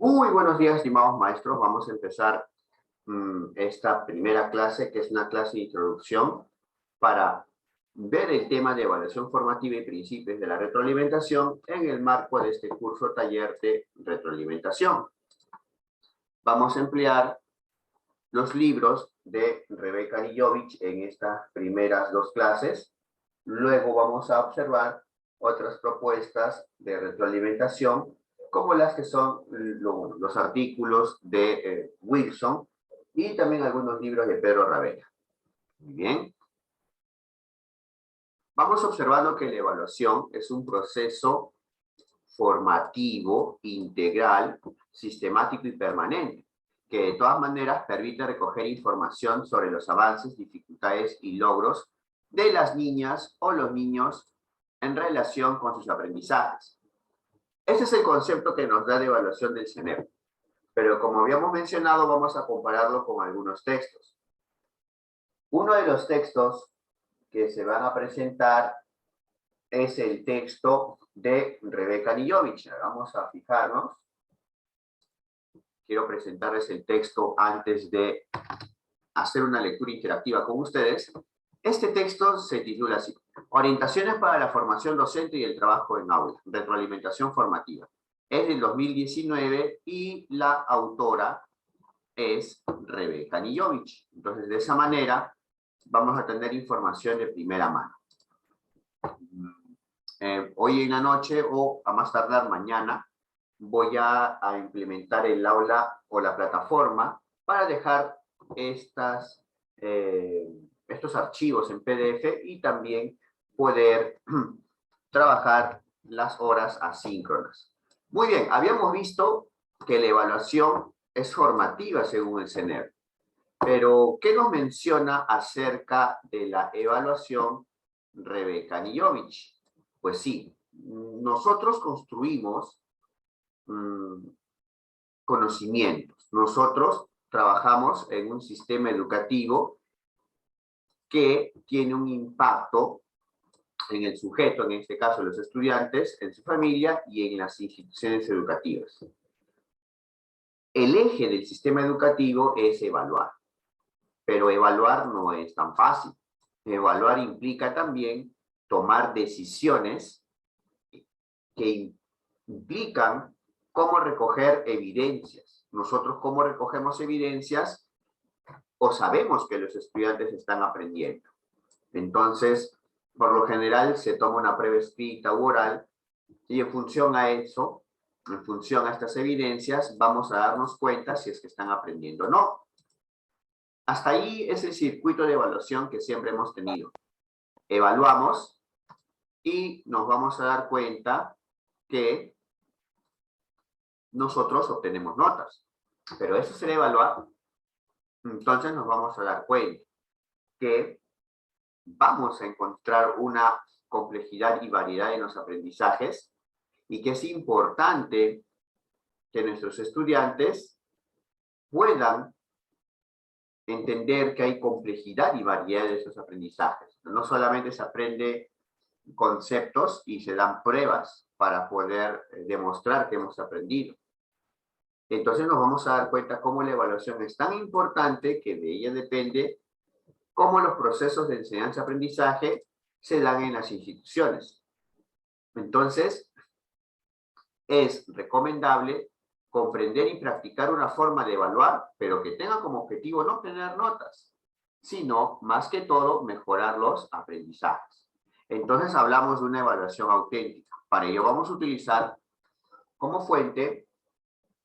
Muy buenos días, estimados maestros. Vamos a empezar esta primera clase, que es una clase de introducción para ver el tema de evaluación formativa y principios de la retroalimentación en el marco de este curso taller de retroalimentación. Vamos a emplear los libros de Rebeca Nijovic en estas primeras dos clases. Luego vamos a observar otras propuestas de retroalimentación, como las que son los artículos de Wilson y también algunos libros de Pedro Ravera. Muy bien. Vamos observando que la evaluación es un proceso formativo, integral, sistemático y permanente, que de todas maneras permite recoger información sobre los avances, dificultades y logros de las niñas o los niños en relación con sus aprendizajes. Ese es el concepto que nos da de evaluación del CENEP. Pero como habíamos mencionado, vamos a compararlo con algunos textos. Uno de los textos que se van a presentar es el texto de Rebeca Nijovic. Vamos a fijarnos. Quiero presentarles el texto antes de hacer una lectura interactiva con ustedes. Este texto se titula así: Orientaciones para la formación docente y el trabajo en aula, retroalimentación formativa. Es del 2019 y la autora es Rebeca Nijovic. Entonces, de esa manera, vamos a tener información de primera mano. Hoy en la noche o a más tardar mañana, voy a implementar el aula o la plataforma para dejar estos archivos en PDF y también poder trabajar las horas asíncronas. Muy bien, habíamos visto que la evaluación es formativa según el CENER. Pero, ¿qué nos menciona acerca de la evaluación Rebeca Nijovic? Pues sí, nosotros construimos conocimientos. Nosotros trabajamos en un sistema educativo que tiene un impacto en el sujeto, en este caso los estudiantes, en su familia y en las instituciones educativas. El eje del sistema educativo es evaluar, pero evaluar no es tan fácil. Evaluar implica también tomar decisiones que implican cómo recoger evidencias. Nosotros, ¿cómo recogemos evidencias? O sabemos que los estudiantes están aprendiendo. Entonces, por lo general, se toma una prueba escrita u oral, y en función a eso, en función a estas evidencias, vamos a darnos cuenta si es que están aprendiendo o no. Hasta ahí es el circuito de evaluación que siempre hemos tenido. Evaluamos y nos vamos a dar cuenta que nosotros obtenemos notas. Pero eso será evaluar. Entonces nos vamos a dar cuenta que vamos a encontrar una complejidad y variedad en los aprendizajes y que es importante que nuestros estudiantes puedan entender que hay complejidad y variedad de esos aprendizajes. No solamente se aprende conceptos y se dan pruebas para poder demostrar que hemos aprendido. Entonces nos vamos a dar cuenta cómo la evaluación es tan importante que de ella depende cómo los procesos de enseñanza-aprendizaje se dan en las instituciones. Entonces, es recomendable comprender y practicar una forma de evaluar, pero que tenga como objetivo no tener notas, sino, más que todo, mejorar los aprendizajes. Entonces hablamos de una evaluación auténtica. Para ello vamos a utilizar como fuente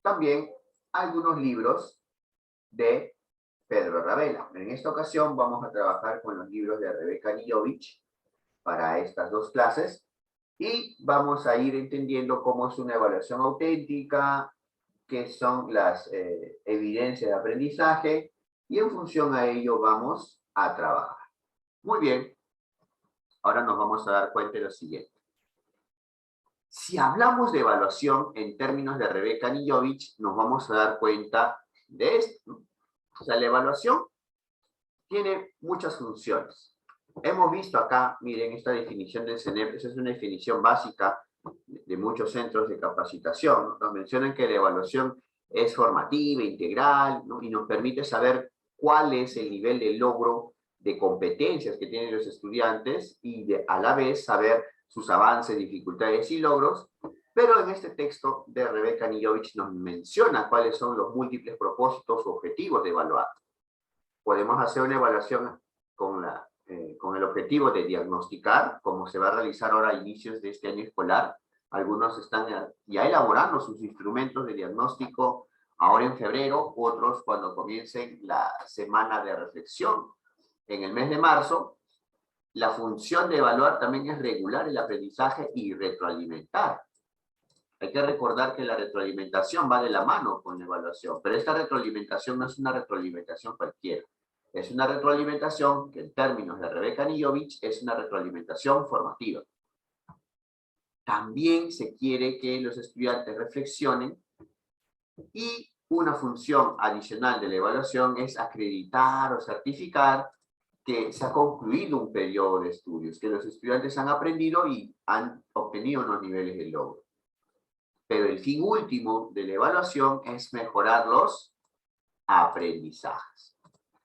también algunos libros de Pedro Ravera. En esta ocasión vamos a trabajar con los libros de Rebeca Nijovic para estas dos clases y vamos a ir entendiendo cómo es una evaluación auténtica, qué son las evidencias de aprendizaje y en función a ello vamos a trabajar. Muy bien, ahora nos vamos a dar cuenta de lo siguiente. Si hablamos de evaluación en términos de Rebeca Nijovic, nos vamos a dar cuenta de esto, ¿no? O sea, la evaluación tiene muchas funciones. Hemos visto acá, miren, esta definición del CENEP, esa es una definición básica de muchos centros de capacitación. Nos mencionan que la evaluación es formativa, integral, ¿no? Y nos permite saber cuál es el nivel de logro de competencias que tienen los estudiantes y a la vez saber sus avances, dificultades y logros. Pero en este texto de Rebeca Nijovich nos menciona cuáles son los múltiples propósitos o objetivos de evaluar. Podemos hacer una evaluación con el objetivo de diagnosticar, como se va a realizar ahora a inicios de este año escolar. Algunos están ya elaborando sus instrumentos de diagnóstico ahora en febrero, otros cuando comiencen la semana de reflexión en el mes de marzo. La función de evaluar también es regular el aprendizaje y retroalimentar. Hay que recordar que la retroalimentación va de la mano con la evaluación, pero esta retroalimentación no es una retroalimentación cualquiera. Es una retroalimentación que en términos de Rebeca Nijovich es una retroalimentación formativa. También se quiere que los estudiantes reflexionen y una función adicional de la evaluación es acreditar o certificar que se ha concluido un periodo de estudios, que los estudiantes han aprendido y han obtenido unos niveles de logro. Pero el fin último de la evaluación es mejorar los aprendizajes.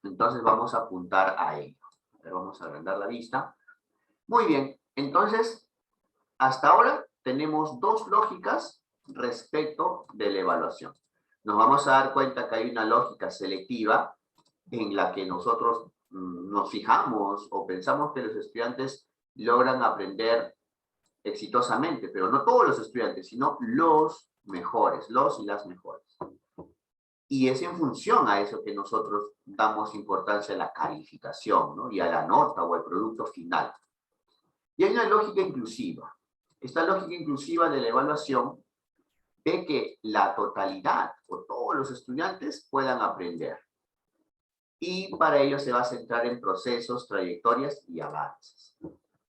Entonces vamos a apuntar a ello. Vamos a agrandar la vista. Muy bien, entonces, hasta ahora tenemos dos lógicas respecto de la evaluación. Nos vamos a dar cuenta que hay una lógica selectiva en la que nosotros nos fijamos o pensamos que los estudiantes logran aprender exitosamente, pero no todos los estudiantes, sino los mejores, los y las mejores. Y es en función a eso que nosotros damos importancia a la calificación, ¿no? Y a la nota o al producto final. Y hay una lógica inclusiva. Esta lógica inclusiva de la evaluación ve que la totalidad o todos los estudiantes puedan aprender. Y para ello se va a centrar en procesos, trayectorias y avances.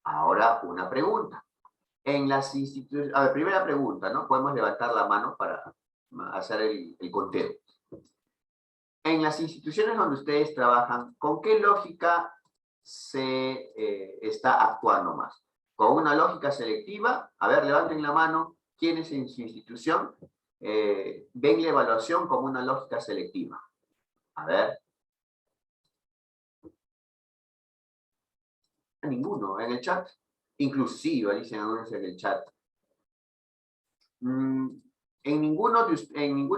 Ahora, una pregunta. En las instituciones, a ver, primera pregunta, ¿no? Podemos levantar la mano para hacer el conteo. En las instituciones donde ustedes trabajan, ¿con qué lógica se está actuando más? ¿Con una lógica selectiva? A ver, levanten la mano. ¿Quiénes en su institución ven la evaluación como una lógica selectiva? A ver. Ninguno. En el chat. Inclusiva, dicen algunos en el chat. En ninguna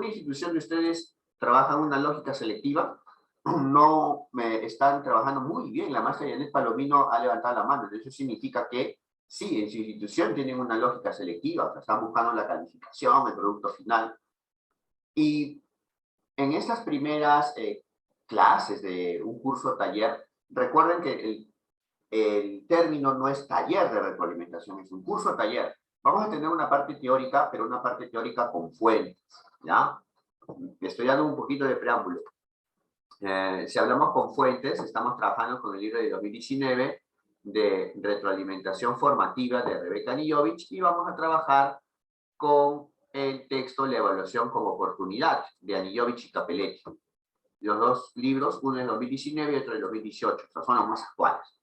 institución de ustedes trabajan una lógica selectiva. No están trabajando muy bien. La maestra Janet Palomino ha levantado la mano. Eso significa que sí, en su institución tienen una lógica selectiva. O sea, están buscando la calificación, el producto final. Y en estas primeras clases de un curso taller, recuerden que el término no es taller de retroalimentación, es un curso taller. Vamos a tener una parte teórica, pero una parte teórica con fuentes, ¿ya? Estoy dando un poquito de preámbulo. Si hablamos con fuentes, estamos trabajando con el libro de 2019 de retroalimentación formativa de Rebeca Nijovich y vamos a trabajar con el texto La evaluación como oportunidad de Nijovich y Capelletti. Los dos libros, uno es 2019 y otro es 2018, o sea, son los más actuales.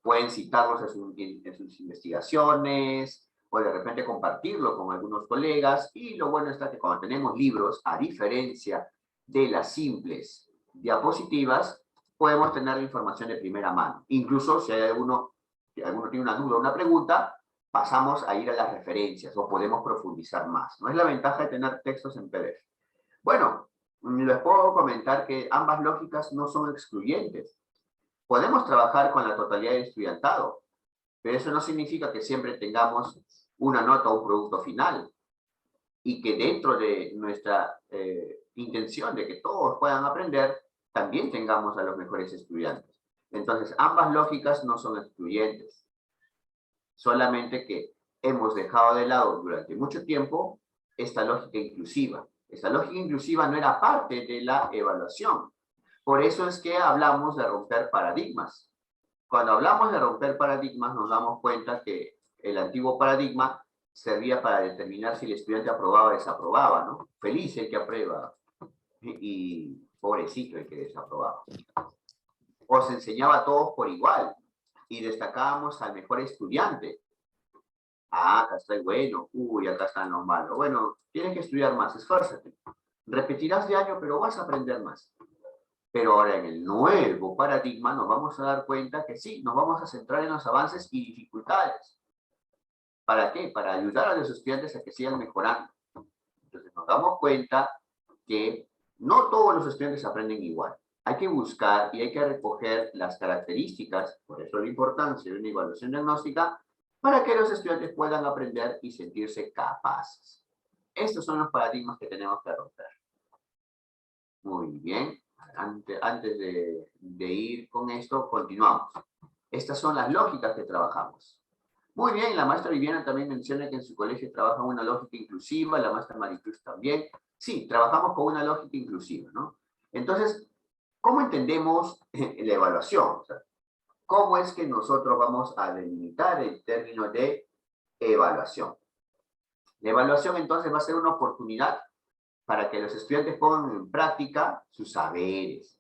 Pueden citarlos en sus investigaciones o de repente compartirlo con algunos colegas. Y lo bueno está que cuando tenemos libros, a diferencia de las simples diapositivas, podemos tener la información de primera mano. Incluso si hay alguno tiene una duda o una pregunta, pasamos a ir a las referencias o podemos profundizar más. ¿No es la ventaja de tener textos en PDF? Bueno, les puedo comentar que ambas lógicas no son excluyentes. Podemos trabajar con la totalidad del estudiantado, pero eso no significa que siempre tengamos una nota o un producto final y que dentro de nuestra intención de que todos puedan aprender, también tengamos a los mejores estudiantes. Entonces, ambas lógicas no son excluyentes, solamente que hemos dejado de lado durante mucho tiempo esta lógica inclusiva. Esta lógica inclusiva no era parte de la evaluación. Por eso es que hablamos de romper paradigmas. Cuando hablamos de romper paradigmas, nos damos cuenta que el antiguo paradigma servía para determinar si el estudiante aprobaba o desaprobaba, ¿no? Feliz el que aprueba y pobrecito el que desaprobaba. O se enseñaba a todos por igual y destacábamos al mejor estudiante. Ah, acá está el bueno, uy, acá están los malos. Bueno, tienes que estudiar más, esfuérzate. Repetirás de año, pero vas a aprender más. Pero ahora en el nuevo paradigma nos vamos a dar cuenta que sí, nos vamos a centrar en los avances y dificultades. ¿Para qué? Para ayudar a los estudiantes a que sigan mejorando. Entonces nos damos cuenta que no todos los estudiantes aprenden igual. Hay que buscar y hay que recoger las características, por eso la importancia de una evaluación diagnóstica, para que los estudiantes puedan aprender y sentirse capaces. Estos son los paradigmas que tenemos que romper. Muy bien. Antes de ir con esto, continuamos. Estas son las lógicas que trabajamos. Muy bien, la maestra Viviana también menciona que en su colegio trabaja una lógica inclusiva, la maestra Maricruz también. Sí, trabajamos con una lógica inclusiva, ¿no? Entonces, ¿cómo entendemos la evaluación? O sea, ¿cómo es que nosotros vamos a delimitar el término de evaluación? La evaluación entonces va a ser una oportunidad para que los estudiantes pongan en práctica sus saberes,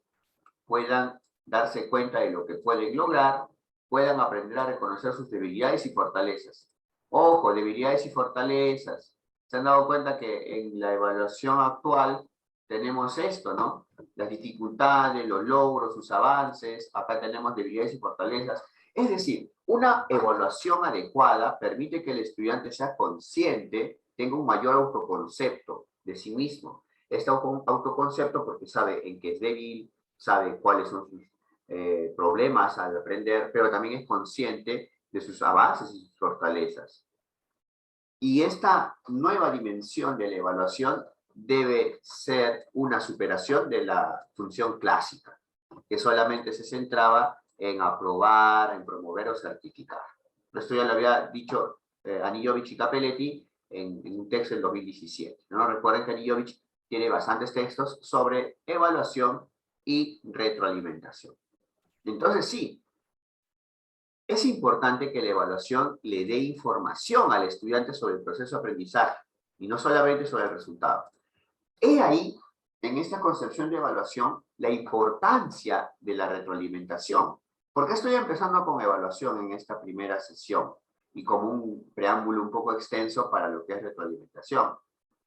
puedan darse cuenta de lo que pueden lograr, puedan aprender a reconocer sus debilidades y fortalezas. Ojo, debilidades y fortalezas. ¿Se han dado cuenta que en la evaluación actual tenemos esto, ¿no? Las dificultades, los logros, sus avances, acá tenemos debilidades y fortalezas. Es decir, una evaluación adecuada permite que el estudiante sea consciente, tenga un mayor autoconcepto de sí mismo. Este autoconcepto porque sabe en qué es débil, sabe cuáles son sus problemas al aprender, pero también es consciente de sus avances y sus fortalezas. Y esta nueva dimensión de la evaluación debe ser una superación de la función clásica, que solamente se centraba en aprobar, en promover o certificar. Esto ya lo había dicho Anijovic y Capelletti en un texto del 2017. ¿No? Recuerden que Anijovic tiene bastantes textos sobre evaluación y retroalimentación. Entonces sí, es importante que la evaluación le dé información al estudiante sobre el proceso de aprendizaje y no solamente sobre el resultado. He ahí, en esta concepción de evaluación, la importancia de la retroalimentación. ¿Por qué estoy empezando con evaluación en esta primera sesión? Y como un preámbulo un poco extenso para lo que es retroalimentación.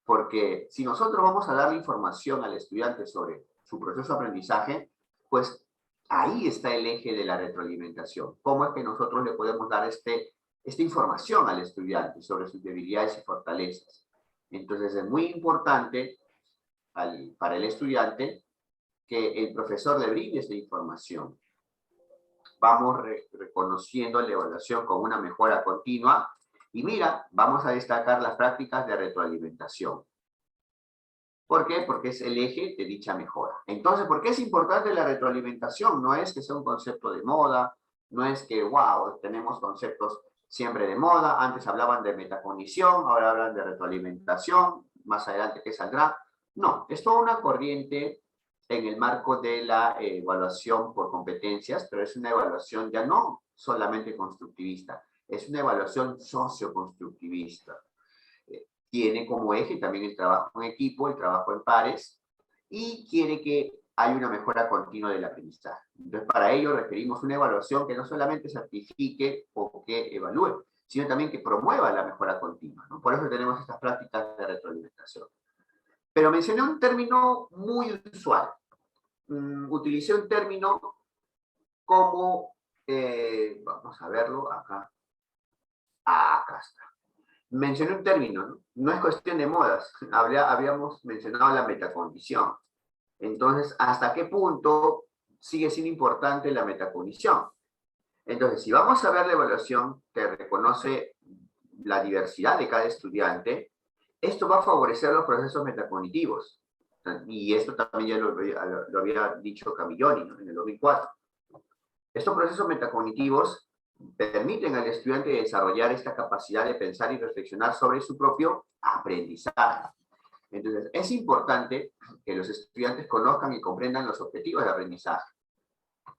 Porque si nosotros vamos a darle información al estudiante sobre su proceso de aprendizaje, pues ahí está el eje de la retroalimentación. ¿Cómo es que nosotros le podemos dar esta información al estudiante sobre sus debilidades y fortalezas? Entonces es muy importante para el estudiante que el profesor le brinde esta información. Vamos reconociendo la evaluación como una mejora continua y mira, vamos a destacar las prácticas de retroalimentación. ¿Por qué? Porque es el eje de dicha mejora. Entonces, ¿por qué es importante la retroalimentación? No es que sea un concepto de moda, no es que, wow, tenemos conceptos siempre de moda, antes hablaban de metacognición, ahora hablan de retroalimentación, más adelante ¿qué saldrá? No, es toda una corriente en el marco de la evaluación por competencias, pero es una evaluación ya no solamente constructivista, es una evaluación socioconstructivista. Tiene como eje también el trabajo en equipo, el trabajo en pares, y quiere que haya una mejora continua del aprendizaje. Entonces, para ello requerimos una evaluación que no solamente certifique o que evalúe, sino también que promueva la mejora continua, ¿no? Por eso tenemos estas prácticas de retroalimentación. Pero mencioné un término muy usual. Utilicé un término como, vamos a verlo acá. Acá está. Mencioné un término, ¿no? No es cuestión de modas. Habíamos mencionado la metacognición. Entonces, ¿hasta qué punto sigue siendo importante la metacognición? Entonces, si vamos a ver la evaluación que reconoce la diversidad de cada estudiante, esto va a favorecer los procesos metacognitivos. Y esto también ya lo había dicho Camilloni, ¿no? En el 2004. Estos procesos metacognitivos permiten al estudiante desarrollar esta capacidad de pensar y reflexionar sobre su propio aprendizaje. Entonces, es importante que los estudiantes conozcan y comprendan los objetivos de aprendizaje.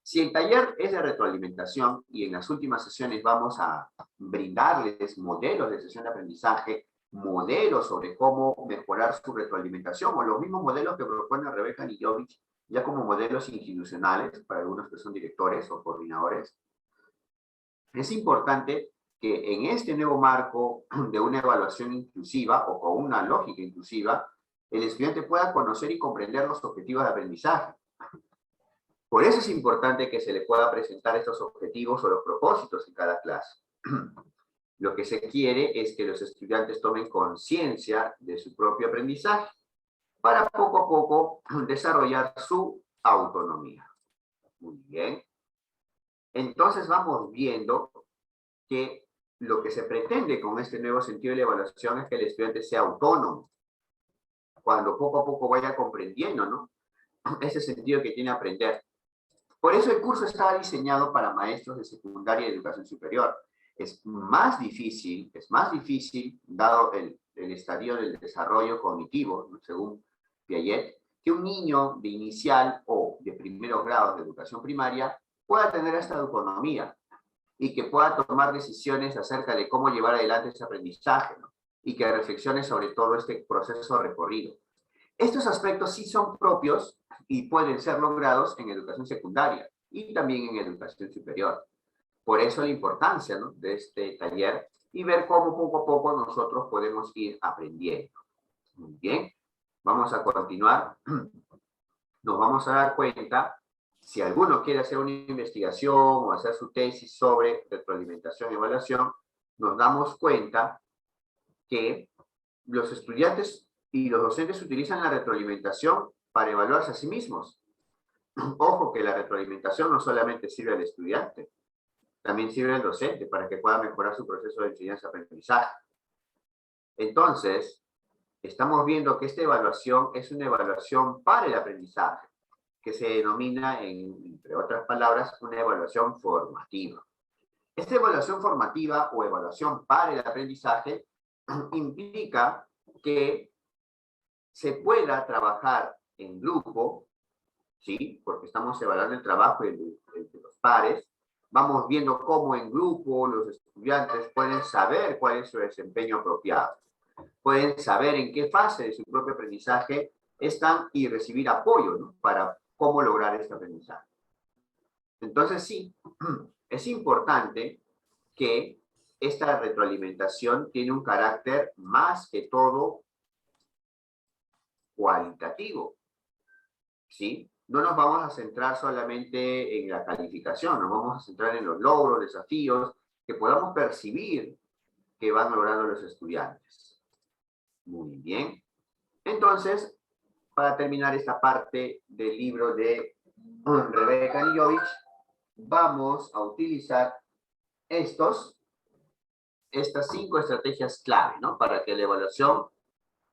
Si el taller es de retroalimentación y en las últimas sesiones vamos a brindarles modelos de sesión de aprendizaje, modelos sobre cómo mejorar su retroalimentación o los mismos modelos que propone Rebeca Anijovic ya como modelos institucionales para algunos que son directores o coordinadores, es importante que en este nuevo marco de una evaluación inclusiva o con una lógica inclusiva, el estudiante pueda conocer y comprender los objetivos de aprendizaje. Por eso es importante que se le pueda presentar estos objetivos o los propósitos en cada clase. Lo que se quiere es que los estudiantes tomen conciencia de su propio aprendizaje para poco a poco desarrollar su autonomía. Muy bien. Entonces vamos viendo que lo que se pretende con este nuevo sentido de la evaluación es que el estudiante sea autónomo, cuando poco a poco vaya comprendiendo, ¿no?, ese sentido que tiene aprender. Por eso el curso estaba diseñado para maestros de secundaria y educación superior. Es más difícil, dado el estadio del desarrollo cognitivo, ¿no?, según Piaget, que un niño de inicial o de primeros grados de educación primaria pueda tener esta autonomía y que pueda tomar decisiones acerca de cómo llevar adelante ese aprendizaje, ¿no?, y que reflexione sobre todo este proceso recorrido. Estos aspectos sí son propios y pueden ser logrados en educación secundaria y también en educación superior. Por eso la importancia, ¿no?, de este taller y ver cómo poco a poco nosotros podemos ir aprendiendo. Muy bien, vamos a continuar. Nos vamos a dar cuenta, si alguno quiere hacer una investigación o hacer su tesis sobre retroalimentación y evaluación, nos damos cuenta que los estudiantes y los docentes utilizan la retroalimentación para evaluarse a sí mismos. Ojo que la retroalimentación no solamente sirve al estudiante, también sirve al docente para que pueda mejorar su proceso de enseñanza-aprendizaje. Entonces, estamos viendo que esta evaluación es una evaluación para el aprendizaje, que se denomina, entre otras palabras, una evaluación formativa. Esta evaluación formativa o evaluación para el aprendizaje implica que se pueda trabajar en grupo, ¿sí?, porque estamos evaluando el trabajo entre los pares. Vamos viendo cómo en grupo los estudiantes pueden saber cuál es su desempeño apropiado. Pueden saber en qué fase de su propio aprendizaje están y recibir apoyo, ¿no?, para cómo lograr este aprendizaje. Entonces sí, es importante que esta retroalimentación tiene un carácter más que todo cualitativo, ¿sí? No nos vamos a centrar solamente en la calificación, nos vamos a centrar en los logros, desafíos, que podamos percibir que van logrando los estudiantes. Muy bien. Entonces, para terminar esta parte del libro de Rebeca Nijovic, vamos a utilizar estas 5 estrategias clave, ¿no?, para que la evaluación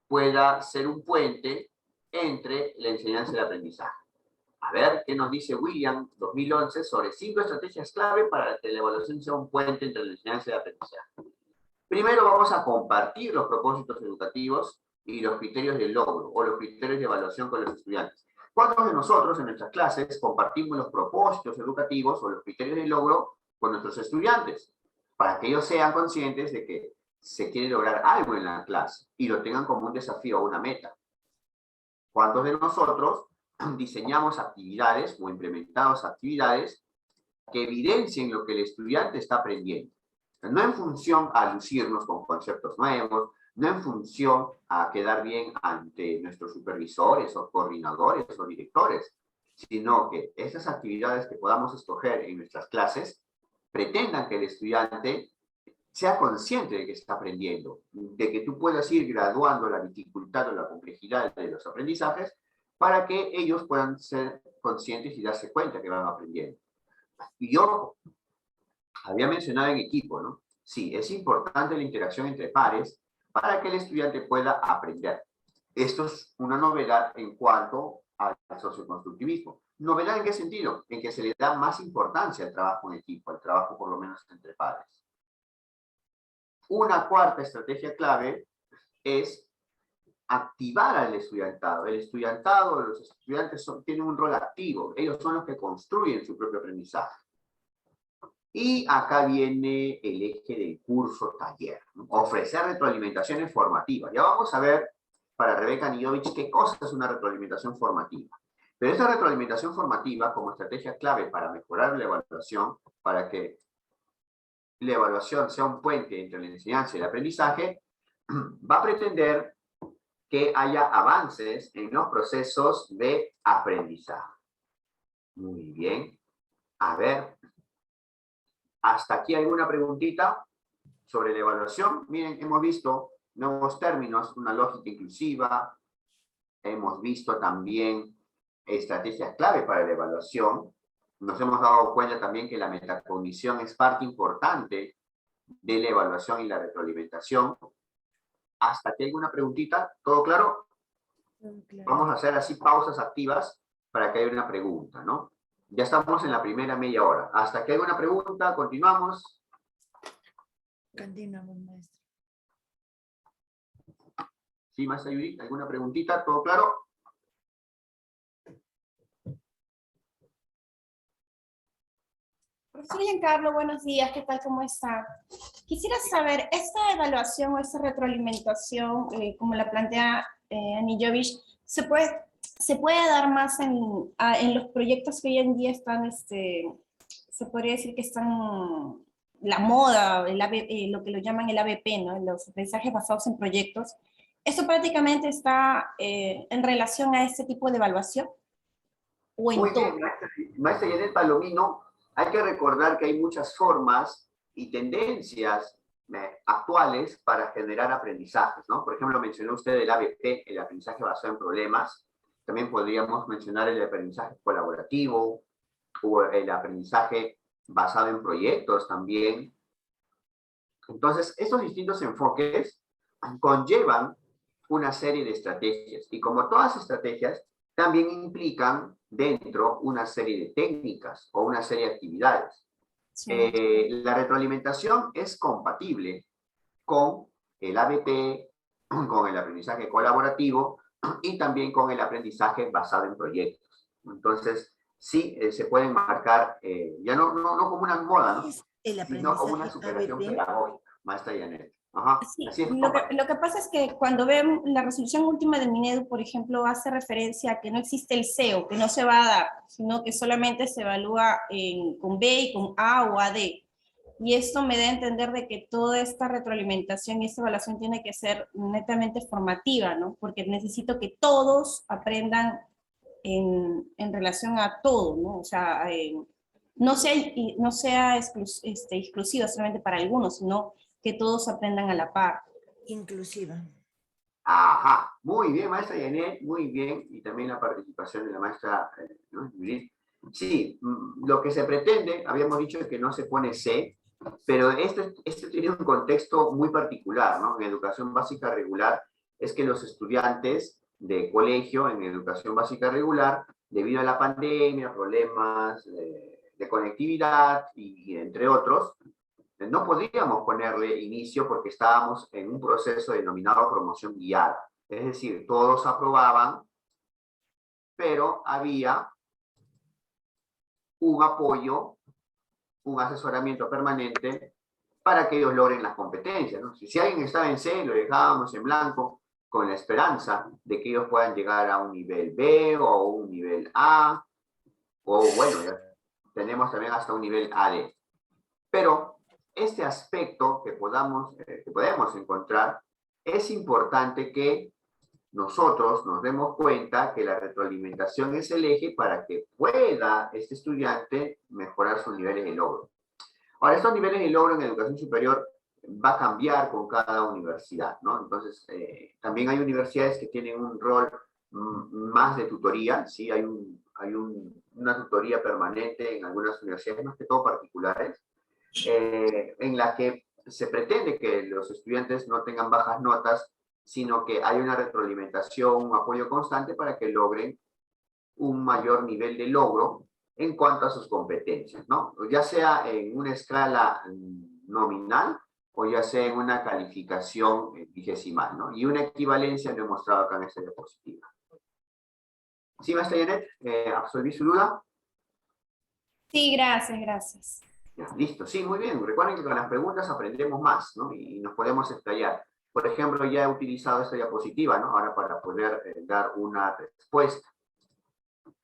pueda ser un puente entre la enseñanza y el aprendizaje. A ver, ¿qué nos dice William 2011 sobre 5 estrategias clave para que la evaluación sea un puente entre la enseñanza y el aprendizaje? Primero vamos a compartir los propósitos educativos y los criterios de logro o los criterios de evaluación con los estudiantes. ¿Cuántos de nosotros en nuestras clases compartimos los propósitos educativos o los criterios de logro con nuestros estudiantes? Para que ellos sean conscientes de que se quiere lograr algo en la clase y lo tengan como un desafío o una meta. ¿Cuántos de nosotros diseñamos actividades o implementamos actividades que evidencien lo que el estudiante está aprendiendo? No en función a lucirnos con conceptos nuevos, no en función a quedar bien ante nuestros supervisores o coordinadores o directores, sino que esas actividades que podamos escoger en nuestras clases pretendan que el estudiante sea consciente de que está aprendiendo, de que tú puedas ir graduando la dificultad o la complejidad de los aprendizajes para que ellos puedan ser conscientes y darse cuenta que van aprendiendo. Y yo había mencionado en equipo, ¿no? Sí, es importante la interacción entre pares para que el estudiante pueda aprender. Esto es una novedad en cuanto al socioconstructivismo. ¿Novedad en qué sentido? En que se le da más importancia al trabajo en equipo, al trabajo por lo menos entre pares. Una cuarta estrategia clave es activar al estudiantado. El estudiantado, los estudiantes tienen un rol activo. Ellos son los que construyen su propio aprendizaje. Y acá viene el eje del curso taller, ¿no? Ofrecer retroalimentaciones formativas. Ya vamos a ver para Rebeca Nijovic qué cosa es una retroalimentación formativa. Pero esta retroalimentación formativa, como estrategia clave para mejorar la evaluación, para que la evaluación sea un puente entre la enseñanza y el aprendizaje, va a pretender que haya avances en los procesos de aprendizaje. Muy bien. A ver, ¿hasta aquí alguna preguntita sobre la evaluación? Miren, hemos visto nuevos términos, una lógica inclusiva, hemos visto también estrategias clave para la evaluación. Nos hemos dado cuenta también que la metacognición es parte importante de la evaluación y la retroalimentación. ¿Hasta aquí alguna preguntita? ¿Todo claro? Claro. Vamos a hacer así pausas activas para que haya una pregunta, ¿no? Ya estamos en la primera media hora. ¿Hasta aquí alguna pregunta? Continuamos. Continuamos, maestro. ¿Sí, maestra Yuri? ¿Alguna preguntita? ¿Todo claro? Profesor Giancarlo, buenos días, ¿qué tal? ¿Cómo está? Quisiera saber, esta evaluación o esta retroalimentación, como la plantea Anijovic, ¿se puede dar más en los proyectos que hoy en día están, se podría decir que están la moda, lo que lo llaman el ABP, ¿no? Los aprendizajes basados en proyectos? ¿Esto prácticamente está en relación a este tipo de evaluación? ¿O en Muy todo? bien, maestra Janet Palomino. Hay que recordar que hay muchas formas y tendencias actuales para generar aprendizajes, ¿no? Por ejemplo, mencionó usted el ABP, el aprendizaje basado en problemas. También podríamos mencionar el aprendizaje colaborativo o el aprendizaje basado en proyectos también. Entonces, estos distintos enfoques conllevan una serie de estrategias y como todas estrategias, también implican dentro una serie de técnicas o una serie de actividades. Sí. La retroalimentación es compatible con el ABP, con el aprendizaje colaborativo y también con el aprendizaje basado en proyectos. Entonces, sí, se pueden marcar, ya no como una moda, ¿no? El Sino como una aprendizaje superación ABP. pedagógica, maestra Janet. Ajá, Sí, así es lo compatible. que pasa es que cuando ven la resolución última de Minedu, por ejemplo, hace referencia a que no existe el SEO, que no se va a dar, sino que solamente se evalúa con B y con A o AD. Y esto me da a entender de que toda esta retroalimentación y esta evaluación tiene que ser netamente formativa, ¿no? Porque necesito que todos aprendan en relación a todo, ¿no? O sea, no sea exclusiva solamente para algunos, sino que todos aprendan a la par. Inclusiva. Ajá, muy bien, maestra Janet, muy bien. Y también la participación de la maestra, ¿no? Judith. Sí, lo que se pretende, habíamos dicho que no se pone C, pero esto tiene un contexto muy particular, ¿no? En educación básica regular, es que los estudiantes de colegio en educación básica regular, debido a la pandemia, problemas de conectividad y entre otros, no podríamos ponerle inicio porque estábamos en un proceso denominado promoción guiada. Es decir, todos aprobaban, pero había un apoyo, un asesoramiento permanente para que ellos logren las competencias, ¿no? Si alguien estaba en C, lo dejábamos en blanco con la esperanza de que ellos puedan llegar a un nivel B o un nivel A, o bueno, ya tenemos también hasta un nivel AD. Pero este aspecto que podemos encontrar, es importante que nosotros nos demos cuenta que la retroalimentación es el eje para que pueda este estudiante mejorar sus niveles de logro. Ahora, estos niveles de logro en educación superior va a cambiar con cada universidad, ¿no? Entonces, también hay universidades que tienen un rol más de tutoría, ¿sí? Hay una tutoría permanente en algunas universidades, más que todo particulares, en la que se pretende que los estudiantes no tengan bajas notas, sino que hay una retroalimentación, un apoyo constante para que logren un mayor nivel de logro en cuanto a sus competencias, ¿no? Ya sea en una escala nominal o ya sea en una calificación vigesimal, ¿no? Y una equivalencia lo he mostrado acá en esta diapositiva. ¿Sí, maestra Janet? ¿Absolví su duda? Sí, gracias, gracias. Ya, listo, sí, muy bien. Recuerden que con las preguntas aprendemos más, ¿no? Y nos podemos explayar. Por ejemplo, ya he utilizado esta diapositiva, ¿no? Ahora para poder dar una respuesta.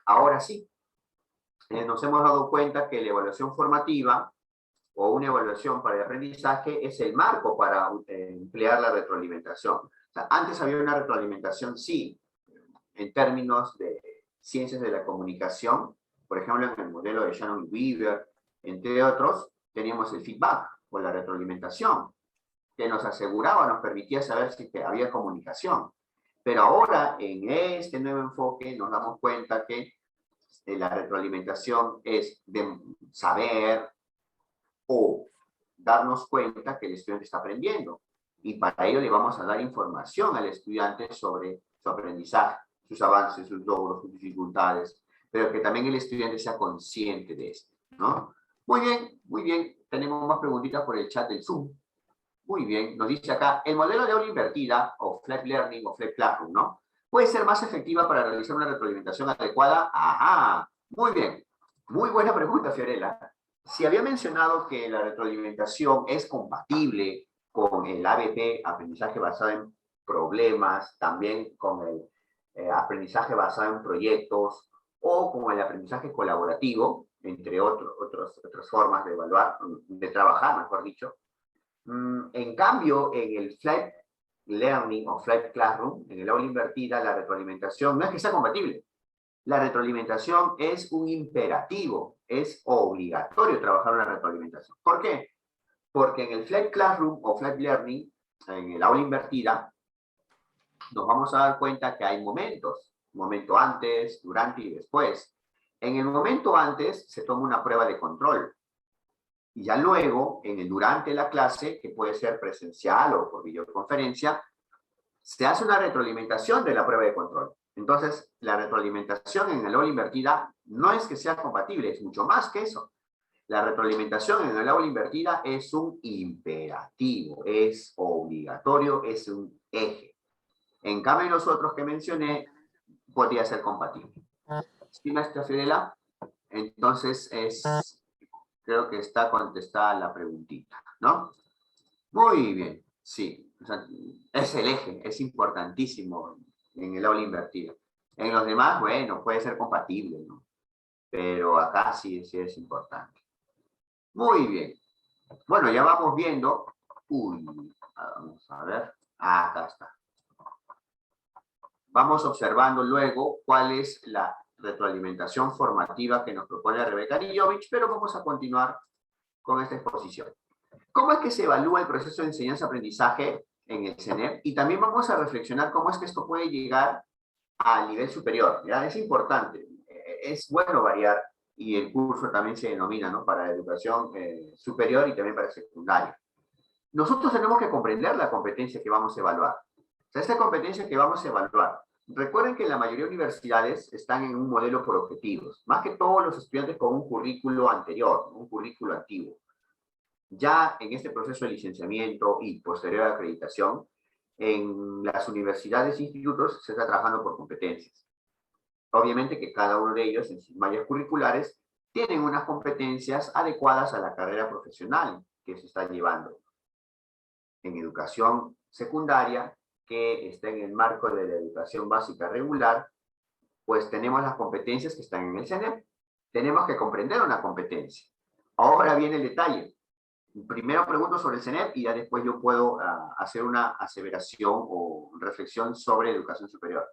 Ahora sí, nos hemos dado cuenta que la evaluación formativa o una evaluación para el aprendizaje es el marco para emplear la retroalimentación. O sea, antes había una retroalimentación, sí, en términos de ciencias de la comunicación, por ejemplo, en el modelo de Shannon y Weaver, entre otros, teníamos el feedback o la retroalimentación, que nos aseguraba, nos permitía saber si que había comunicación. Pero ahora, en este nuevo enfoque, nos damos cuenta que la retroalimentación es de saber o darnos cuenta que el estudiante está aprendiendo. Y para ello le vamos a dar información al estudiante sobre su aprendizaje, sus avances, sus logros, sus dificultades, pero que también el estudiante sea consciente de esto, ¿no? Muy bien, muy bien. Tenemos más preguntitas por el chat del Zoom. Muy bien, nos dice acá, el modelo de aula invertida, o flat learning, o flat classroom, ¿no? ¿Puede ser más efectiva para realizar una retroalimentación adecuada? Ajá, muy bien. Muy buena pregunta, Fiorella. Si había mencionado que la retroalimentación es compatible con el ABP, aprendizaje basado en problemas, también con el aprendizaje basado en proyectos, o con el aprendizaje colaborativo, entre otras formas de evaluar, de trabajar, mejor dicho. En cambio, en el flat learning o flat classroom, en el aula invertida, la retroalimentación no es que sea compatible. La retroalimentación es un imperativo, es obligatorio trabajar una retroalimentación. ¿Por qué? Porque en el flat classroom o flat learning, en el aula invertida, nos vamos a dar cuenta que hay momentos, momento antes, durante y después. En el momento antes se toma una prueba de control. Y ya luego, en el durante la clase, que puede ser presencial o por videoconferencia, se hace una retroalimentación de la prueba de control. Entonces, la retroalimentación en el aula invertida no es que sea compatible, es mucho más que eso. La retroalimentación en el aula invertida es un imperativo, es obligatorio, es un eje. En cambio, los otros que mencioné, podría ser compatible. ¿Sí, maestra Fiorella? Entonces, creo que está contestada la preguntita, ¿no? Muy bien, sí. O sea, es el eje, es importantísimo en el aula invertida. En los demás, bueno, puede ser compatible, ¿no? Pero acá sí es importante. Muy bien. Bueno, ya vamos viendo. Uy, vamos a ver. Acá está. Vamos observando luego cuál es la retroalimentación formativa que nos propone Rebeca Nijovich, pero vamos a continuar con esta exposición. ¿Cómo es que se evalúa el proceso de enseñanza-aprendizaje en el CENEP? Y también vamos a reflexionar cómo es que esto puede llegar al nivel superior. ¿Ya? Es importante, es bueno variar, y el curso también se denomina, ¿no?, para la educación superior y también para secundaria. Nosotros tenemos que comprender la competencia que vamos a evaluar. O sea, esta competencia que vamos a evaluar, recuerden que la mayoría de universidades están en un modelo por objetivos, más que todos los estudiantes con un currículo anterior, un currículo antiguo. Ya en este proceso de licenciamiento y posterior acreditación, en las universidades e institutos se está trabajando por competencias. Obviamente que cada uno de ellos en sus mallas curriculares tienen unas competencias adecuadas a la carrera profesional que se está llevando. En educación secundaria, que está en el marco de la educación básica regular, pues tenemos las competencias que están en el CENEP. Tenemos que comprender una competencia. Ahora viene el detalle. Primero pregunto sobre el CENEP y ya después yo puedo hacer una aseveración o reflexión sobre educación superior.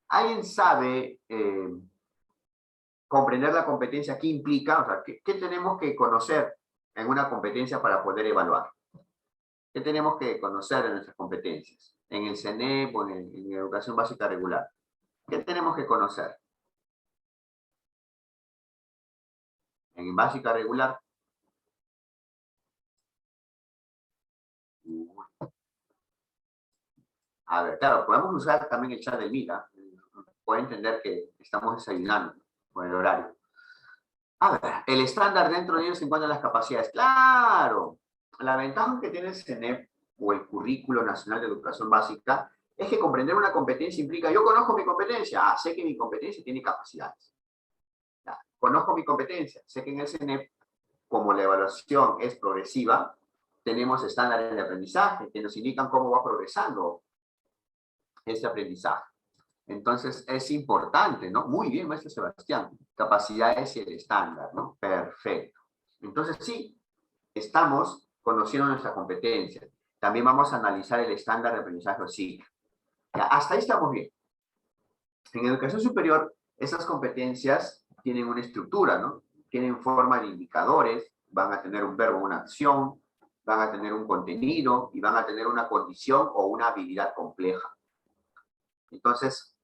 ¿Alguien sabe comprender la competencia? ¿Qué implica? O sea, ¿qué tenemos que conocer en una competencia para poder evaluar? ¿Qué tenemos que conocer en nuestras competencias? En el CENEP o en educación básica regular. ¿Qué tenemos que conocer? En básica regular. A ver, claro, podemos usar también el chat del Mira. Puede entender que estamos desayunando con el horario. A ver, el estándar dentro de ellos se encuentran las capacidades. ¡Claro! La ventaja que tiene el CENEP o el Currículo Nacional de Educación Básica es que comprender una competencia implica, yo conozco mi competencia, sé que mi competencia tiene capacidades. Ya, conozco mi competencia, sé que en el CENEP, como la evaluación es progresiva, tenemos estándares de aprendizaje que nos indican cómo va progresando ese aprendizaje. Entonces, es importante, ¿no? Muy bien, maestro Sebastián. Capacidades y el estándar, ¿no? Perfecto. Entonces, sí, estamos conociendo nuestra competencia. También vamos a analizar el estándar de aprendizaje SIC. Ya, hasta ahí estamos bien. En educación superior, esas competencias tienen una estructura, ¿no? Tienen forma de indicadores, van a tener un verbo, una acción, van a tener un contenido y van a tener una condición o una habilidad compleja. Entonces,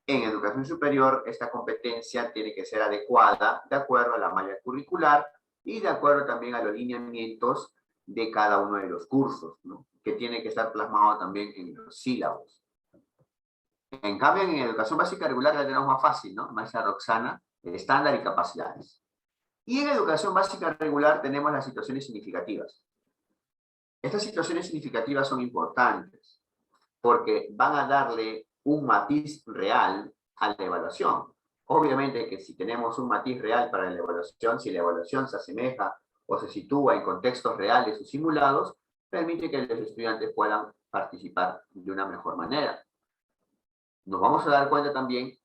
en educación superior, esta competencia tiene que ser adecuada de acuerdo a la malla curricular y de acuerdo también a los lineamientos de cada uno de los cursos, ¿no? Que tiene que estar plasmado también en los sílabos. En cambio, en educación básica regular la tenemos más fácil, ¿no? Maestra Roxana, estándar y capacidades. Y en educación básica regular tenemos las situaciones significativas. Estas situaciones significativas son importantes porque van a darle un matiz real a la evaluación. Obviamente que si tenemos un matiz real para la evaluación, si la evaluación se asemeja o se sitúa en contextos reales o simulados, permite que los estudiantes puedan participar de una mejor manera. Nos vamos a dar cuenta también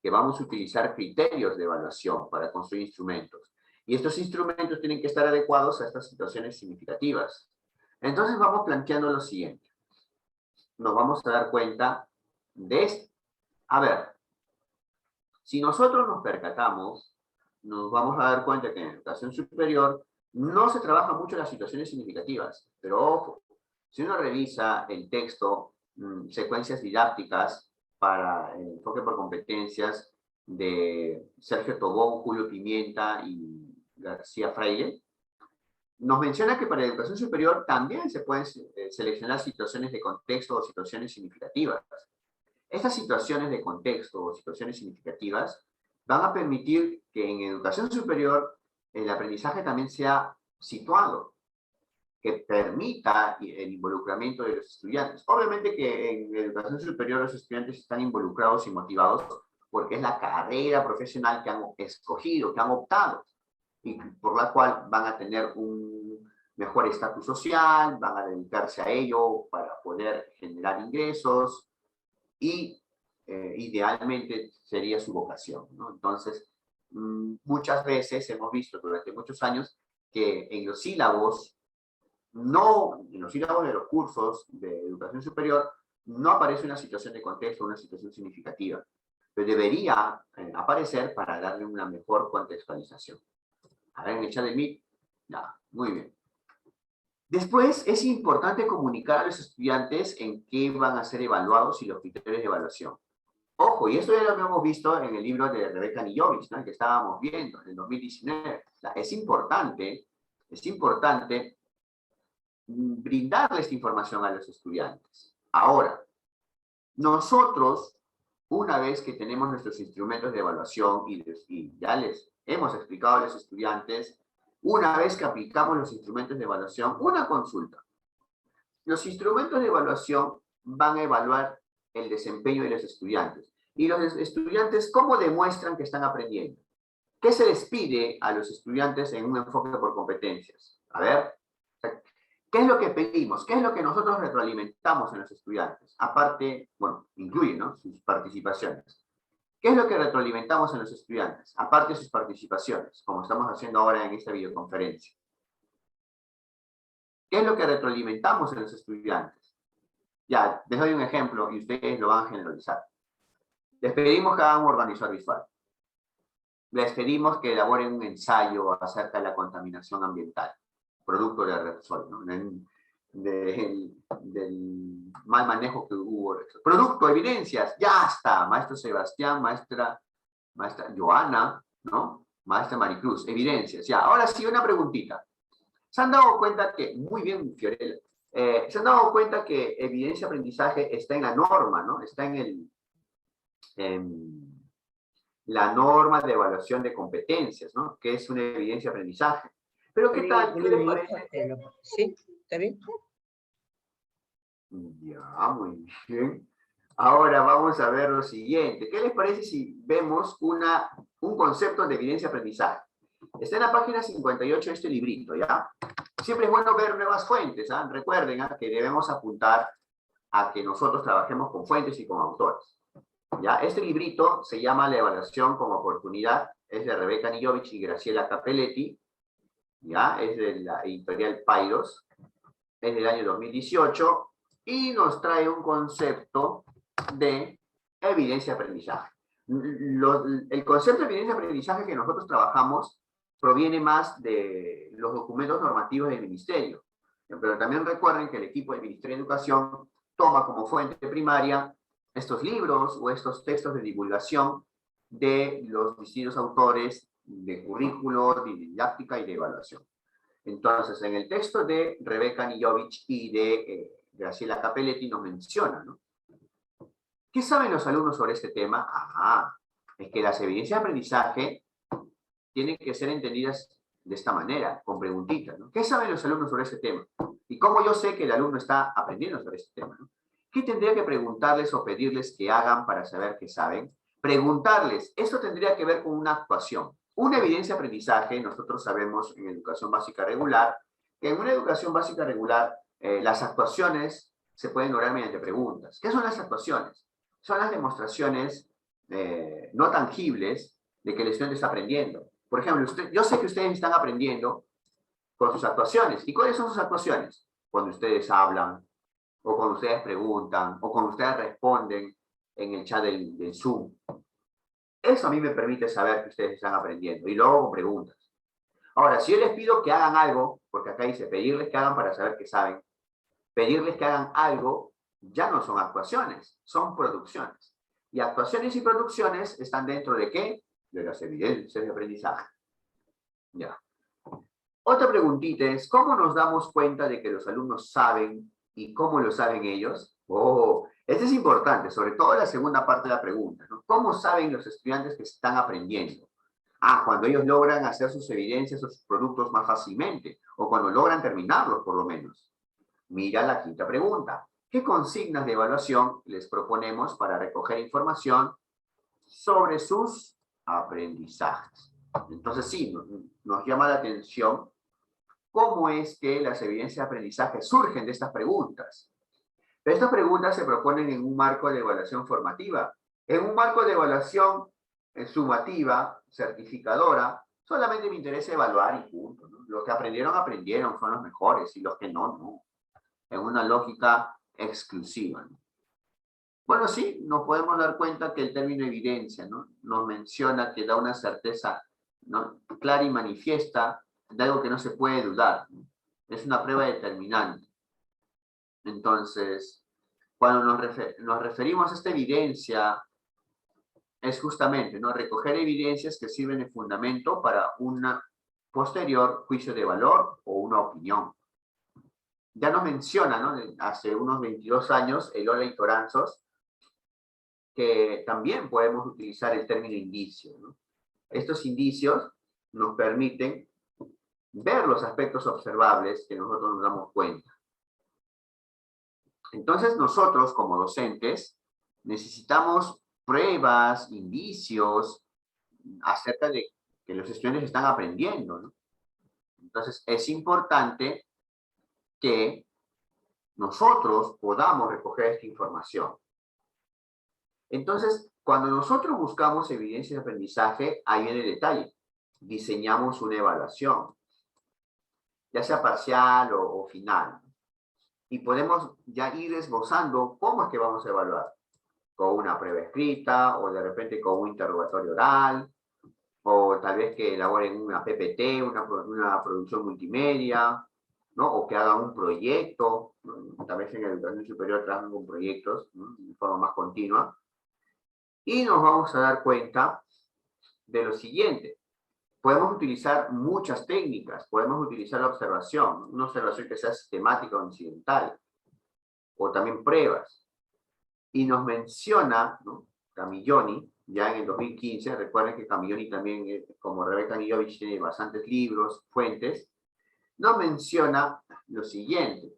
que vamos a utilizar criterios de evaluación para construir instrumentos. Y estos instrumentos tienen que estar adecuados a estas situaciones significativas. Entonces vamos planteando lo siguiente. Nos vamos a dar cuenta de esto. A ver, si nosotros nos percatamos, nos vamos a dar cuenta que en educación superior no se trabaja mucho las situaciones significativas. Pero ojo, si uno revisa el texto, secuencias didácticas para el enfoque por competencias de Sergio Tobón, Julio Pimienta y García Freire, nos menciona que para la educación superior también se pueden seleccionar situaciones de contexto o situaciones significativas. Estas situaciones de contexto o situaciones significativas van a permitir que en educación superior el aprendizaje también sea situado, que permita el involucramiento de los estudiantes. Obviamente que en educación superior los estudiantes están involucrados y motivados porque es la carrera profesional que han escogido, que han optado, y por la cual van a tener un mejor estatus social, van a dedicarse a ello para poder generar ingresos y idealmente sería su vocación, ¿no? Entonces, muchas veces hemos visto durante muchos años que en los sílabos, en los sílabos de los cursos de educación superior, no aparece una situación de contexto, una situación significativa, pero debería aparecer para darle una mejor contextualización. A ver, en el chat del Meet, nada, muy bien. Después, es importante comunicar a los estudiantes en qué van a ser evaluados y los criterios de evaluación. Ojo, y esto ya lo habíamos visto en el libro de Rebeca Nijovich, ¿no? El que estábamos viendo en el 2019. O sea, es importante brindarle esta información a los estudiantes. Ahora, nosotros, una vez que tenemos nuestros instrumentos de evaluación y ya les hemos explicado a los estudiantes, una vez que aplicamos los instrumentos de evaluación, una consulta. Los instrumentos de evaluación van a evaluar el desempeño de los estudiantes. Y los estudiantes, ¿cómo demuestran que están aprendiendo? ¿Qué se les pide a los estudiantes en un enfoque por competencias? A ver, ¿qué es lo que pedimos? ¿Qué es lo que nosotros retroalimentamos en los estudiantes? Aparte, bueno, incluye, ¿no?, sus participaciones. ¿Qué es lo que retroalimentamos en los estudiantes? Aparte de sus participaciones, como estamos haciendo ahora en esta videoconferencia. ¿Qué es lo que retroalimentamos en los estudiantes? Ya, les doy un ejemplo y ustedes lo van a generalizar. Les pedimos que hagan un organizador visual. Les pedimos que elaboren un ensayo acerca de la contaminación ambiental, producto de Repsol, ¿no? Del mal manejo que hubo. Producto, evidencias, ya está. Maestro Sebastián, maestra Joana, ¿no? Maestra Maricruz, evidencias. Ya, ahora sí, una preguntita. ¿Se han dado cuenta que, muy bien, Fiorella, se han dado cuenta que evidencia aprendizaje está en la norma, ¿no? Está en la norma de evaluación de competencias, ¿no? Que es una evidencia aprendizaje. Pero ¿qué tal? ¿Qué les parece? ¿Sí? ¿Está bien? Ya, muy bien. Ahora vamos a ver lo siguiente. ¿Qué les parece si vemos un concepto de evidencia aprendizaje? Está en la página 58 de este librito, ¿ya? Siempre es bueno ver nuevas fuentes, ¿ah? Recuerden, ¿ah?, que debemos apuntar a que nosotros trabajemos con fuentes y con autores. ¿Ya? Este librito se llama La evaluación como oportunidad, es de Rebeca Nijovich y Graciela Capelletti, ¿ya? Es de la editorial Pairos, es del año 2018, y nos trae un concepto de evidencia de aprendizaje. El concepto de evidencia de aprendizaje que nosotros trabajamos proviene más de los documentos normativos del Ministerio. Pero también recuerden que el equipo del Ministerio de Educación toma como fuente primaria estos libros o estos textos de divulgación de los distintos autores de currículo, de didáctica y de evaluación. Entonces, en el texto de Rebeca Nijovich y de Graciela Capelletti nos menciona, ¿no? ¿Qué saben los alumnos sobre este tema? Ajá, es que las evidencias de aprendizaje tienen que ser entendidas de esta manera, con preguntitas, ¿no? ¿Qué saben los alumnos sobre este tema? ¿Y cómo yo sé que el alumno está aprendiendo sobre este tema, ¿no? ¿Qué tendría que preguntarles o pedirles que hagan para saber que saben? Preguntarles, esto tendría que ver con una actuación. Una evidencia de aprendizaje, nosotros sabemos en educación básica regular, que en una educación básica regular las actuaciones se pueden lograr mediante preguntas. ¿Qué son las actuaciones? Son las demostraciones no tangibles de que el estudiante está aprendiendo. Por ejemplo, yo sé que ustedes están aprendiendo con sus actuaciones. ¿Y cuáles son sus actuaciones? Cuando ustedes hablan, o cuando ustedes preguntan, o cuando ustedes responden en el chat del Zoom. Eso a mí me permite saber que ustedes están aprendiendo. Y luego con preguntas. Ahora, si yo les pido que hagan algo, porque acá dice pedirles que hagan para saber que saben, pedirles que hagan algo ya no son actuaciones, son producciones. Y actuaciones y producciones están dentro de ¿qué? De las evidencias de aprendizaje. Ya. Otra preguntita es, ¿cómo nos damos cuenta de que los alumnos saben y cómo lo saben ellos? Oh, esto es importante, sobre todo la segunda parte de la pregunta, ¿no? ¿Cómo saben los estudiantes que están aprendiendo? Ah, cuando ellos logran hacer sus evidencias o sus productos más fácilmente, o cuando logran terminarlos por lo menos. Mira la quinta pregunta. ¿Qué consignas de evaluación les proponemos para recoger información sobre sus aprendizajes? Entonces sí, nos llama la atención cómo es que las evidencias de aprendizaje surgen de estas preguntas. Pero estas preguntas se proponen en un marco de evaluación formativa. En un marco de evaluación sumativa, certificadora, solamente me interesa evaluar y punto, ¿no? Los que aprendieron, aprendieron, son los mejores, y los que no, no. En una lógica exclusiva, ¿no? Bueno, sí, nos podemos dar cuenta que el término evidencia, ¿no? Nos menciona que da una certeza, ¿no?, clara y manifiesta de algo que no se puede dudar, ¿no? Es una prueba determinante. Entonces, cuando nos referimos a esta evidencia, es justamente, ¿no?, recoger evidencias que sirven de fundamento para un posterior juicio de valor o una opinión. Ya nos menciona, ¿no?, hace unos 22 años, Elola y Toranzos, que también podemos utilizar el término indicio, ¿no? Estos indicios nos permiten ver los aspectos observables que nosotros nos damos cuenta. Entonces nosotros, como docentes, necesitamos pruebas, indicios, acerca de que los estudiantes están aprendiendo, ¿no? Entonces es importante que nosotros podamos recoger esta información. Entonces, cuando nosotros buscamos evidencia de aprendizaje, ahí viene el detalle. Diseñamos una evaluación, ya sea parcial o final. Y podemos ya ir esbozando cómo es que vamos a evaluar. Con una prueba escrita, o de repente con un interrogatorio oral, o tal vez que elaboren una PPT, una producción multimedia, ¿no? O que hagan un proyecto, ¿no? Tal vez en educación superior trabajan con proyectos, ¿no?, de forma más continua. Y nos vamos a dar cuenta de lo siguiente. Podemos utilizar muchas técnicas, podemos utilizar la observación, una observación que sea sistemática o incidental, o también pruebas. Y nos menciona, ¿no?, Camilloni, ya en el 2015, recuerden que Camilloni también, como Rebeca Nijovich, tiene bastantes libros, fuentes, nos menciona lo siguiente.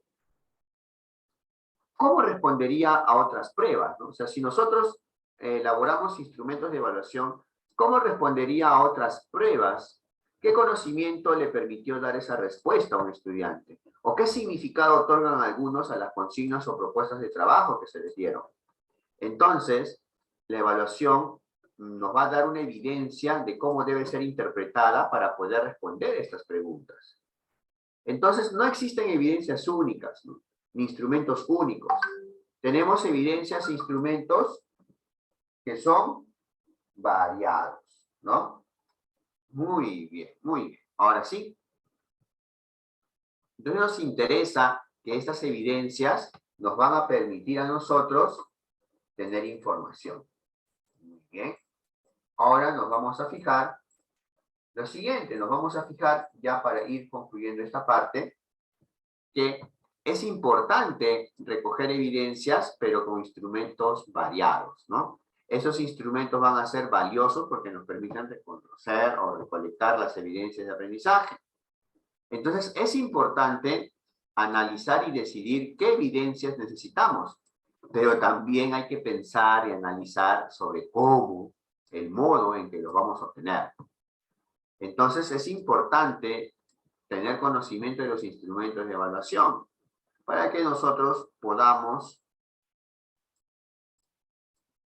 ¿Cómo respondería a otras pruebas, ¿no? O sea, si nosotros elaboramos instrumentos de evaluación, ¿cómo respondería a otras pruebas? ¿Qué conocimiento le permitió dar esa respuesta a un estudiante? ¿O qué significado otorgan algunos a las consignas o propuestas de trabajo que se les dieron? Entonces, la evaluación nos va a dar una evidencia de cómo debe ser interpretada para poder responder a estas preguntas. Entonces, no existen evidencias únicas, ¿no? ni instrumentos únicos. Tenemos evidencias e instrumentos que son variados, ¿no? Muy bien, muy bien. Ahora sí. Entonces nos interesa que estas evidencias nos van a permitir a nosotros tener información. Muy bien. Ahora nos vamos a fijar lo siguiente, nos vamos a fijar ya para ir concluyendo esta parte, que es importante recoger evidencias, pero con instrumentos variados, ¿no? Esos instrumentos van a ser valiosos porque nos permiten reconocer o recolectar las evidencias de aprendizaje. Entonces, es importante analizar y decidir qué evidencias necesitamos, pero también hay que pensar y analizar sobre cómo, el modo en que los vamos a obtener. Entonces, es importante tener conocimiento de los instrumentos de evaluación para que nosotros podamos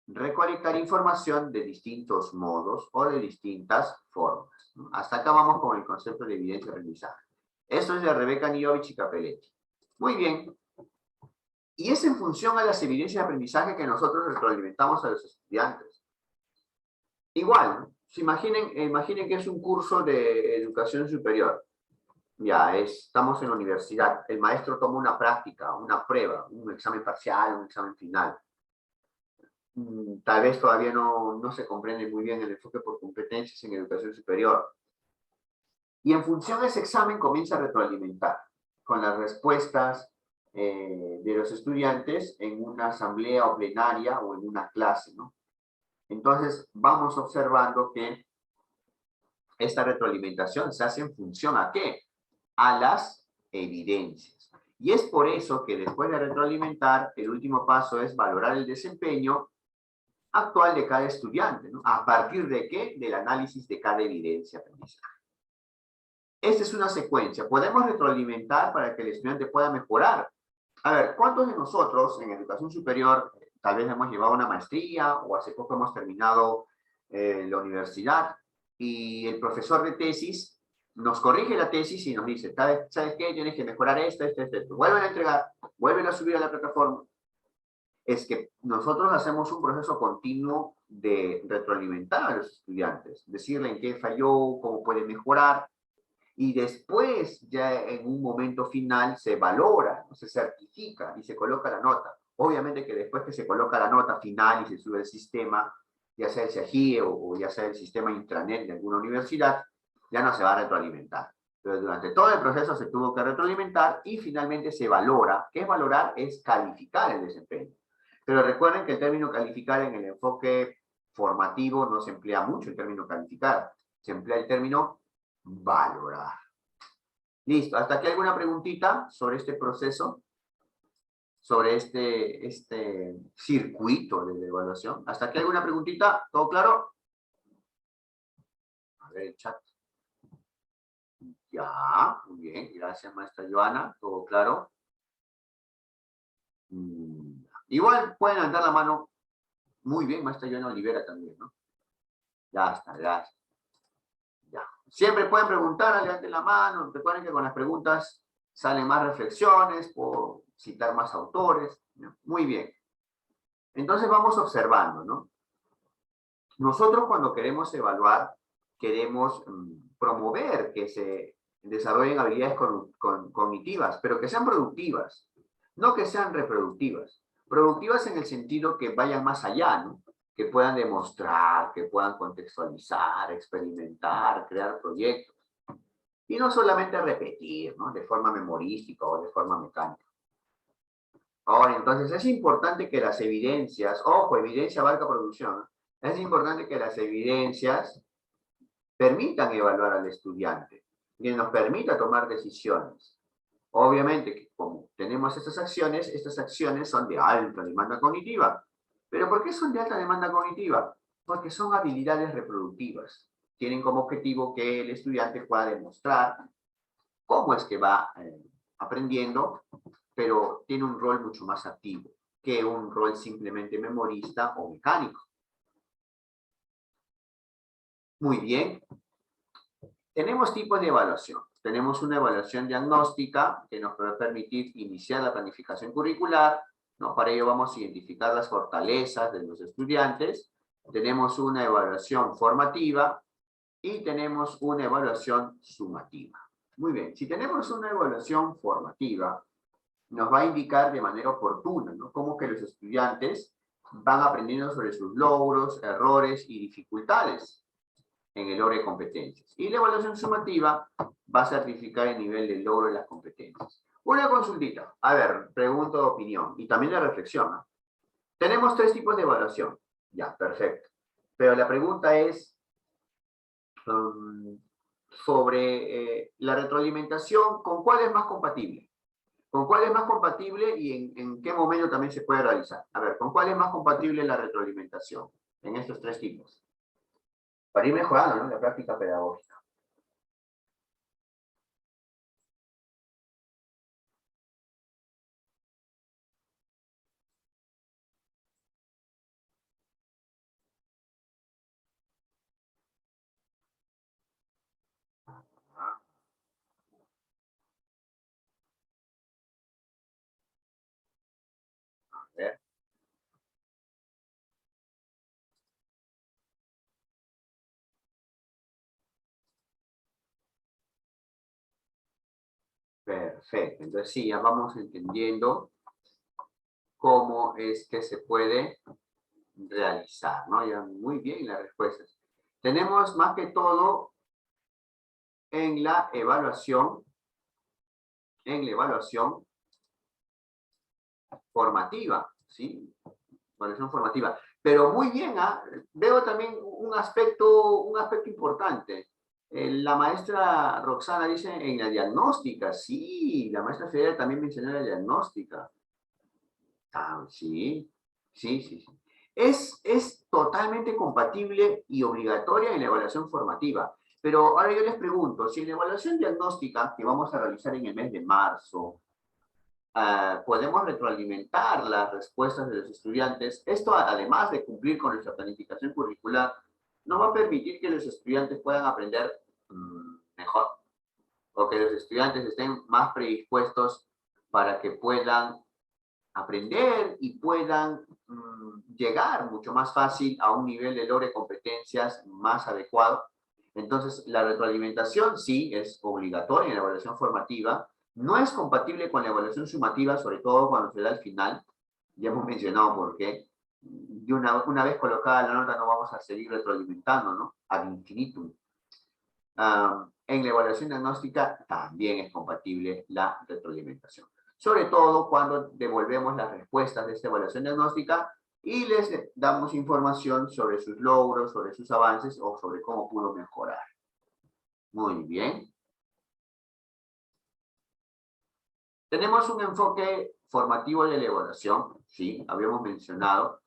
recolectar información de distintos modos o de distintas formas. Hasta acá vamos con el concepto de evidencia de aprendizaje. Esto es de Rebeca Nijovich y Capelletti. Muy bien. Y es en función a las evidencias de aprendizaje que nosotros retroalimentamos a los estudiantes. Igual, ¿no? Imaginen que es un curso de educación superior. Ya, estamos en la universidad. El maestro toma una práctica, una prueba, un examen parcial, un examen final. Tal vez todavía no se comprende muy bien el enfoque por competencias en educación superior. Y en función a ese examen comienza a retroalimentar con las respuestas de los estudiantes en una asamblea o plenaria o en una clase, ¿no? Entonces vamos observando que esta retroalimentación se hace en función ¿a qué? A las evidencias. Y es por eso que después de retroalimentar, el último paso es valorar el desempeño actual de cada estudiante, ¿no? ¿A partir de qué? Del análisis de cada evidencia aprendizaje. Esta es una secuencia. Podemos retroalimentar para que el estudiante pueda mejorar. A ver, ¿cuántos de nosotros en educación superior tal vez hemos llevado una maestría o hace poco hemos terminado la universidad y el profesor de tesis nos corrige la tesis y nos dice, ¿sabes qué? Tienes que mejorar esto. Vuelven a entregar, vuelven a subir a la plataforma. Es que nosotros hacemos un proceso continuo de retroalimentar a los estudiantes, decirle en qué falló, cómo puede mejorar, y después, ya en un momento final, se valora, se certifica y se coloca la nota. Obviamente que después que se coloca la nota final y se sube el sistema, ya sea el CIAGIE o ya sea el sistema intranet de alguna universidad, ya no se va a retroalimentar. Pero durante todo el proceso se tuvo que retroalimentar y finalmente se valora. ¿Qué es valorar? Es calificar el desempeño. Pero recuerden que el término calificar en el enfoque formativo no se emplea mucho el término calificar. Se emplea el término valorar. Listo. ¿Hasta aquí alguna preguntita sobre este proceso? Sobre este circuito de evaluación. ¿Hasta aquí alguna preguntita? ¿Todo claro? A ver el chat. Ya, muy bien. Gracias, maestra Joana. ¿Todo claro? Igual pueden levantar la mano. Muy bien, maestra Joana Olivera también, ¿no? Ya está, gracias. Ya. Siempre pueden preguntar, levanten la mano. Recuerden que con las preguntas salen más reflexiones, puedo citar más autores. ¿No? Muy bien. Entonces vamos observando, ¿no? Nosotros cuando queremos evaluar, queremos promover que se desarrollen habilidades cognitivas, pero que sean productivas, no que sean reproductivas. Productivas en el sentido que vayan más allá, ¿no? Que puedan demostrar, que puedan contextualizar, experimentar, crear proyectos. Y no solamente repetir, ¿no? De forma memorística o de forma mecánica. Ahora, entonces, es importante que las evidencias, ojo, evidencia abarca producción, ¿no? Es importante que las evidencias permitan evaluar al estudiante, que nos permita tomar decisiones. Obviamente, que como tenemos estas acciones son de alta demanda cognitiva. ¿Pero por qué son de alta demanda cognitiva? Porque son habilidades reproductivas. Tienen como objetivo que el estudiante pueda demostrar cómo es que va aprendiendo, pero tiene un rol mucho más activo que un rol simplemente memorista o mecánico. Muy bien. Tenemos tipos de evaluación. tenemos una evaluación diagnóstica que nos va a permitir iniciar la planificación curricular, ¿no? Para ello vamos a identificar las fortalezas de los estudiantes. Tenemos una evaluación formativa y tenemos una evaluación sumativa. Muy bien, si tenemos una evaluación formativa, nos va a indicar de manera oportuna, ¿no? Cómo que los estudiantes van aprendiendo sobre sus logros, errores y dificultades en el logro de competencias. Y la evaluación sumativa va a certificar el nivel de logro de las competencias. Una consultita. A ver, pregunta de opinión y también de reflexión, ¿no? Tenemos 3 tipos de evaluación. Ya, perfecto. Pero la pregunta es sobre la retroalimentación, ¿con cuál es más compatible? ¿Con cuál es más compatible y en qué momento también se puede realizar? A ver, ¿con cuál es más compatible la retroalimentación en estos 3 tipos? Para ir mejorando, ¿no?, la práctica pedagógica. A ver. Perfecto. Entonces sí, ya vamos entendiendo cómo es que se puede realizar, ¿no? Ya muy bien las respuestas. Tenemos más que todo en la evaluación formativa, ¿sí? Evaluación formativa. Pero muy bien, ¿ah? Veo también un aspecto importante. La maestra Roxana dice en la diagnóstica, sí, la maestra Fidel también mencionó la diagnóstica. Ah, sí, sí, sí, sí. Es totalmente compatible y obligatoria en la evaluación formativa. Pero ahora yo les pregunto, si en la evaluación diagnóstica que vamos a realizar en el mes de marzo, podemos retroalimentar las respuestas de los estudiantes, esto además de cumplir con nuestra planificación curricular, nos va a permitir que los estudiantes puedan aprender mejor, o que los estudiantes estén más predispuestos para que puedan aprender y puedan llegar mucho más fácil a un nivel de logro de competencias más adecuado. Entonces, la retroalimentación sí es obligatoria en la evaluación formativa, no es compatible con la evaluación sumativa, sobre todo cuando se da al final. Ya hemos mencionado por qué. Y una vez colocada la nota no vamos a seguir retroalimentando, ¿no? Ad infinitum. En la evaluación diagnóstica también es compatible la retroalimentación. Sobre todo cuando devolvemos las respuestas de esta evaluación diagnóstica y les damos información sobre sus logros, sobre sus avances o sobre cómo pudo mejorar. Muy bien. Tenemos un enfoque formativo de la evaluación, sí, habíamos mencionado.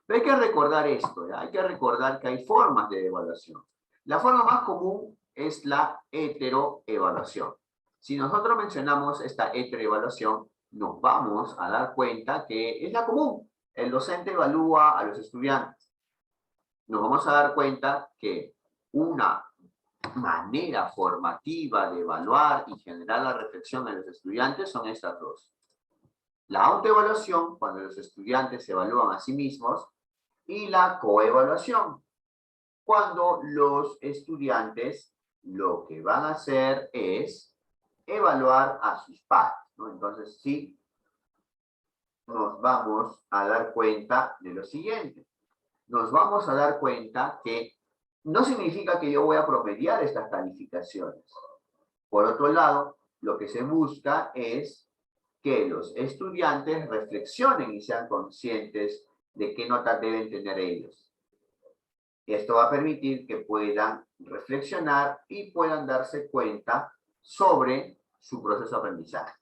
Pero hay que recordar esto, ¿ya? Hay que recordar que hay formas de evaluación. La forma más común es la heteroevaluación. Si nosotros mencionamos esta heteroevaluación, nos vamos a dar cuenta que es la común. El docente evalúa a los estudiantes. Nos vamos a dar cuenta que una manera formativa de evaluar y generar la reflexión en los estudiantes son estas dos. La autoevaluación, cuando los estudiantes se evalúan a sí mismos, y la coevaluación, cuando los estudiantes lo que van a hacer es evaluar a sus pares, ¿no? Entonces, sí, nos vamos a dar cuenta de lo siguiente. Nos vamos a dar cuenta que no significa que yo voy a promediar estas calificaciones. Por otro lado, lo que se busca es que los estudiantes reflexionen y sean conscientes de qué notas deben tener ellos. Esto va a permitir que puedan reflexionar y puedan darse cuenta sobre su proceso de aprendizaje.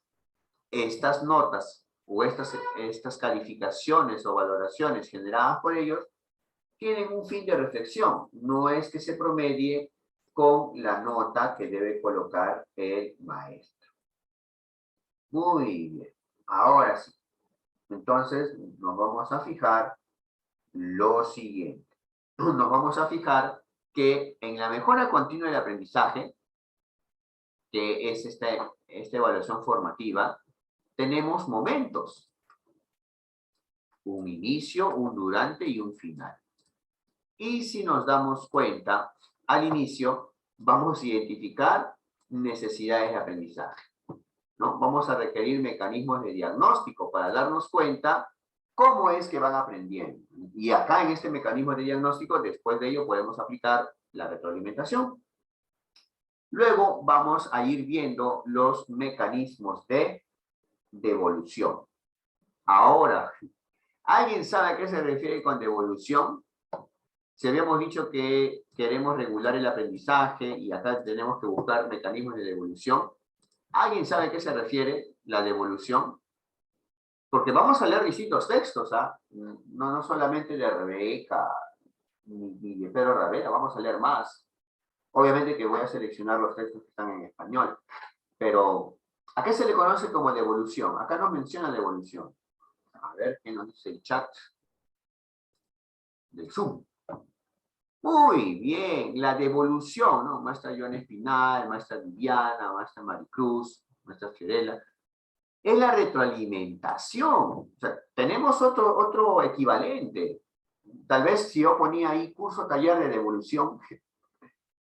Estas notas o estas calificaciones o valoraciones generadas por ellos tienen un fin de reflexión. No es que se promedie con la nota que debe colocar el maestro. Muy bien. Ahora sí. Entonces nos vamos a fijar lo siguiente. Nos vamos a fijar que en la mejora continua del aprendizaje, que es esta evaluación formativa, tenemos momentos. Un inicio, un durante y un final. Y si nos damos cuenta, al inicio vamos a identificar necesidades de aprendizaje, ¿no? Vamos a requerir mecanismos de diagnóstico para darnos cuenta cómo es que van aprendiendo. Y acá en este mecanismo de diagnóstico, después de ello podemos aplicar la retroalimentación. Luego vamos a ir viendo los mecanismos de devolución. Ahora, ¿alguien sabe a qué se refiere con devolución? Si habíamos dicho que queremos regular el aprendizaje y acá tenemos que buscar mecanismos de devolución, ¿alguien sabe a qué se refiere la devolución? Porque vamos a leer distintos textos, ¿ah? No solamente de Rebeca ni de Pedro Ravela, vamos a leer más. Obviamente que voy a seleccionar los textos que están en español, pero ¿a qué se le conoce como devolución? Acá nos menciona devolución. A ver, ¿qué nos dice el chat del Zoom? Muy bien, la devolución, ¿no? Maestra Joana Espinal, maestra Viviana, maestra Maricruz, maestra Fiorella, es la retroalimentación. O sea, tenemos otro equivalente. Tal vez si yo ponía ahí curso taller de devolución,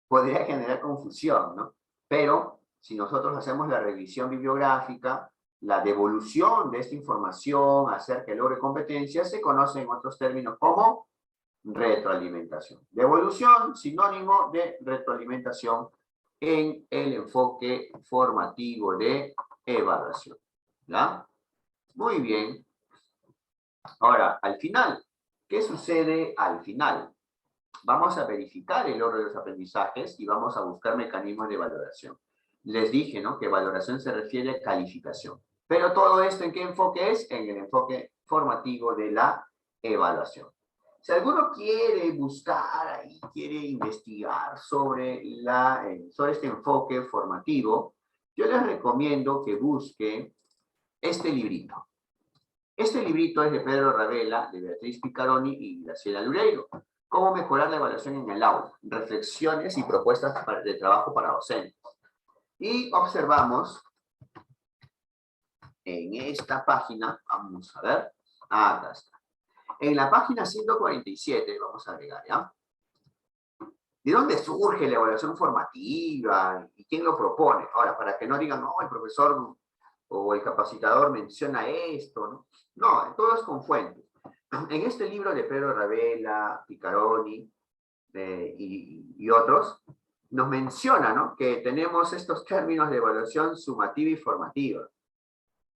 podría generar confusión, ¿no? Pero si nosotros hacemos la revisión bibliográfica, la devolución de esta información acerca del logro de competencias se conoce en otros términos como retroalimentación. Devolución, sinónimo de retroalimentación en el enfoque formativo de evaluación. ¿Ya? Muy bien. Ahora, al final, ¿qué sucede al final? Vamos a verificar el logro de los aprendizajes y vamos a buscar mecanismos de valoración. Les dije, ¿no? Que valoración se refiere a calificación. Pero todo esto, ¿en qué enfoque es? En el enfoque formativo de la evaluación. Si alguno quiere buscar ahí, quiere investigar sobre este enfoque formativo, yo les recomiendo que busque este librito. Este librito es de Pedro Ravela, de Beatriz Picaroni y Graciela Lureiro. ¿Cómo mejorar la evaluación en el aula? Reflexiones y propuestas de trabajo para docentes. Y observamos en esta página, vamos a ver, acá está. En la página 147, vamos a agregar, ¿ya? ¿De dónde surge la evaluación formativa? ¿Y quién lo propone? Ahora, para que no digan, no, el profesor o el capacitador menciona esto, ¿no? No, todo es con fuentes. En este libro de Pedro Ravela, Picaroni y otros, nos menciona, ¿no? Que tenemos estos términos de evaluación sumativa y formativa,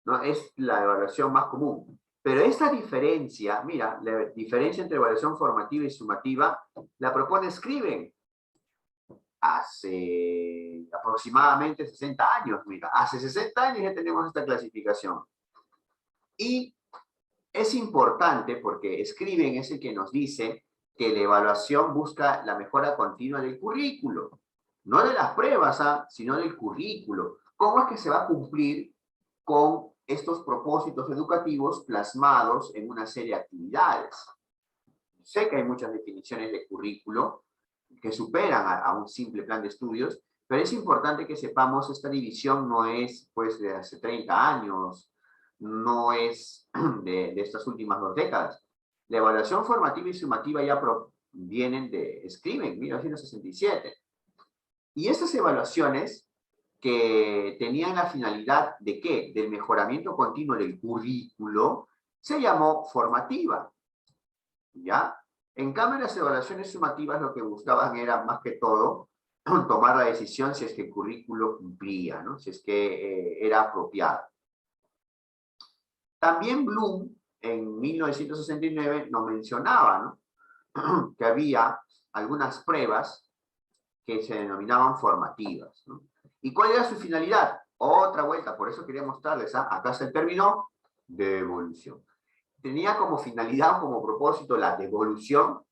¿no? Es la evaluación más común. Pero esta diferencia, mira, la diferencia entre evaluación formativa y sumativa, la propone Scriven hace aproximadamente 60 años, mira, hace 60 años ya tenemos esta clasificación. Y es importante porque Scriven es el que nos dice que la evaluación busca la mejora continua del currículo, no de las pruebas, sino del currículo. ¿Cómo es que se va a cumplir con estos propósitos educativos plasmados en una serie de actividades? Sé que hay muchas definiciones de currículo que superan a un simple plan de estudios, pero es importante que sepamos esta división no es pues de hace 30 años, no es de estas últimas 2 décadas. La evaluación formativa y sumativa ya vienen de Scriven, 1967. Y estas evaluaciones que tenían la finalidad de ¿qué? Del mejoramiento continuo del currículo, se llamó formativa. ¿Ya? En cambio, las evaluaciones sumativas lo que buscaban era, más que todo, tomar la decisión si es que el currículo cumplía, ¿no? Si es que era apropiado. También Bloom, en 1969, nos mencionaba, ¿no? Que había algunas pruebas que se denominaban formativas, ¿no? ¿Y cuál era su finalidad? Otra vuelta, por eso quería mostrarles, acá está el término devolución. Tenía como finalidad, como propósito, la devolución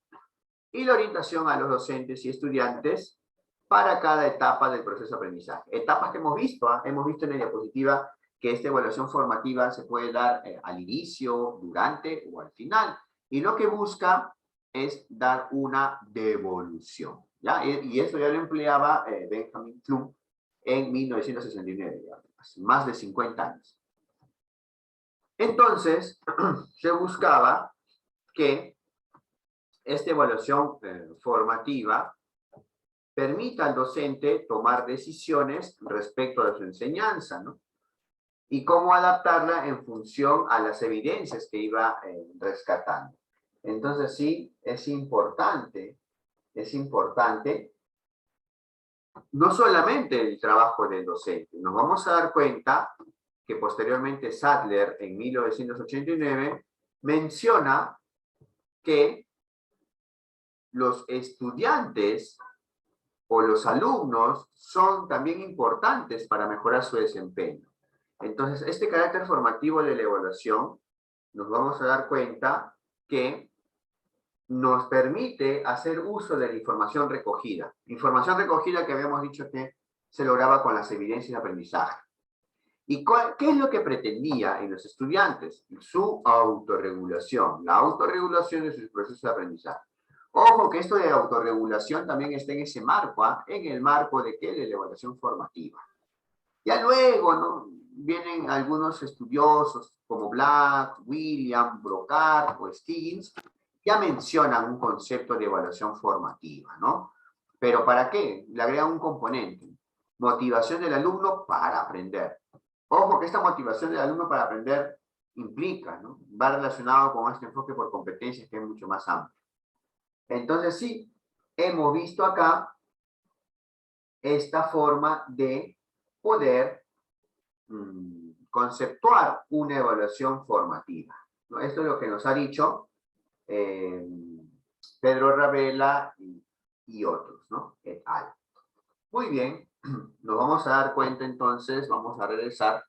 y la orientación a los docentes y estudiantes para cada etapa del proceso de aprendizaje. Etapas que hemos visto en la diapositiva que esta evaluación formativa se puede dar al inicio, durante o al final. Y lo que busca es dar una devolución, ¿ya? Y eso ya lo empleaba Benjamin Bloom en 1969, ya, hace más de 50 años. Entonces, se buscaba que esta evaluación formativa permita al docente tomar decisiones respecto de su enseñanza, ¿no? Y cómo adaptarla en función a las evidencias que iba rescatando. Entonces sí, es importante no solamente el trabajo del docente. Nos vamos a dar cuenta que posteriormente Sadler, en 1989, menciona que los estudiantes o los alumnos son también importantes para mejorar su desempeño. Entonces, este carácter formativo de la evaluación, nos vamos a dar cuenta que nos permite hacer uso de la información recogida. Información recogida que habíamos dicho que se lograba con las evidencias de aprendizaje. ¿Y qué es lo que pretendía en los estudiantes? Su autorregulación, la autorregulación de sus procesos de aprendizaje. Ojo que esto de autorregulación también está en ese marco, en el marco de ¿qué? De la evaluación formativa. Ya luego, ¿no? Vienen algunos estudiosos como Black, William, Brocard o Stiggins, ya mencionan un concepto de evaluación formativa, ¿no? ¿Pero para qué? Le agregan un componente. Motivación del alumno para aprender. Ojo que esta motivación del alumno para aprender implica, ¿no? Va relacionado con este enfoque por competencias que es mucho más amplio. Entonces sí, hemos visto acá esta forma de poder conceptuar una evaluación formativa, ¿no? Esto es lo que nos ha dicho Pedro Ravela y otros, ¿no? Et al. Muy bien, nos vamos a dar cuenta entonces, vamos a regresar,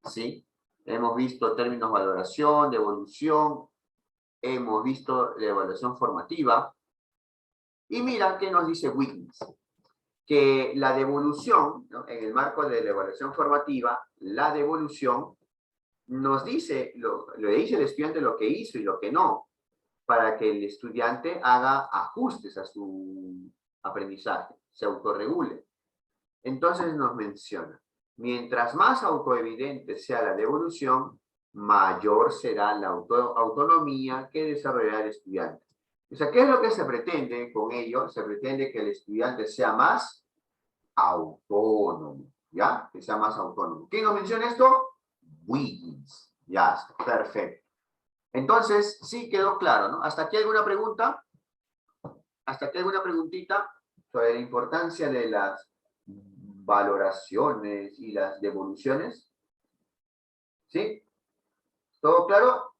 ¿sí? Hemos visto términos valoración, devolución, hemos visto la evaluación formativa, y mira qué nos dice Wiggins, que la devolución, ¿no? En el marco de la evaluación formativa, la devolución nos dice, le dice al estudiante lo que hizo y lo que no, para que el estudiante haga ajustes a su aprendizaje, se autorregule. Entonces nos menciona, mientras más autoevidente sea la devolución, mayor será la autonomía que desarrollará el estudiante. O sea, ¿qué es lo que se pretende con ello? Se pretende que el estudiante sea más autónomo, ¿ya? Que sea más autónomo. ¿Quién nos menciona esto? Wiggins. Ya está, perfecto. Entonces, sí quedó claro, ¿no? ¿Hasta aquí alguna pregunta? ¿Hasta aquí alguna preguntita sobre la importancia de las valoraciones y las devoluciones? ¿Sí? ¿Todo claro?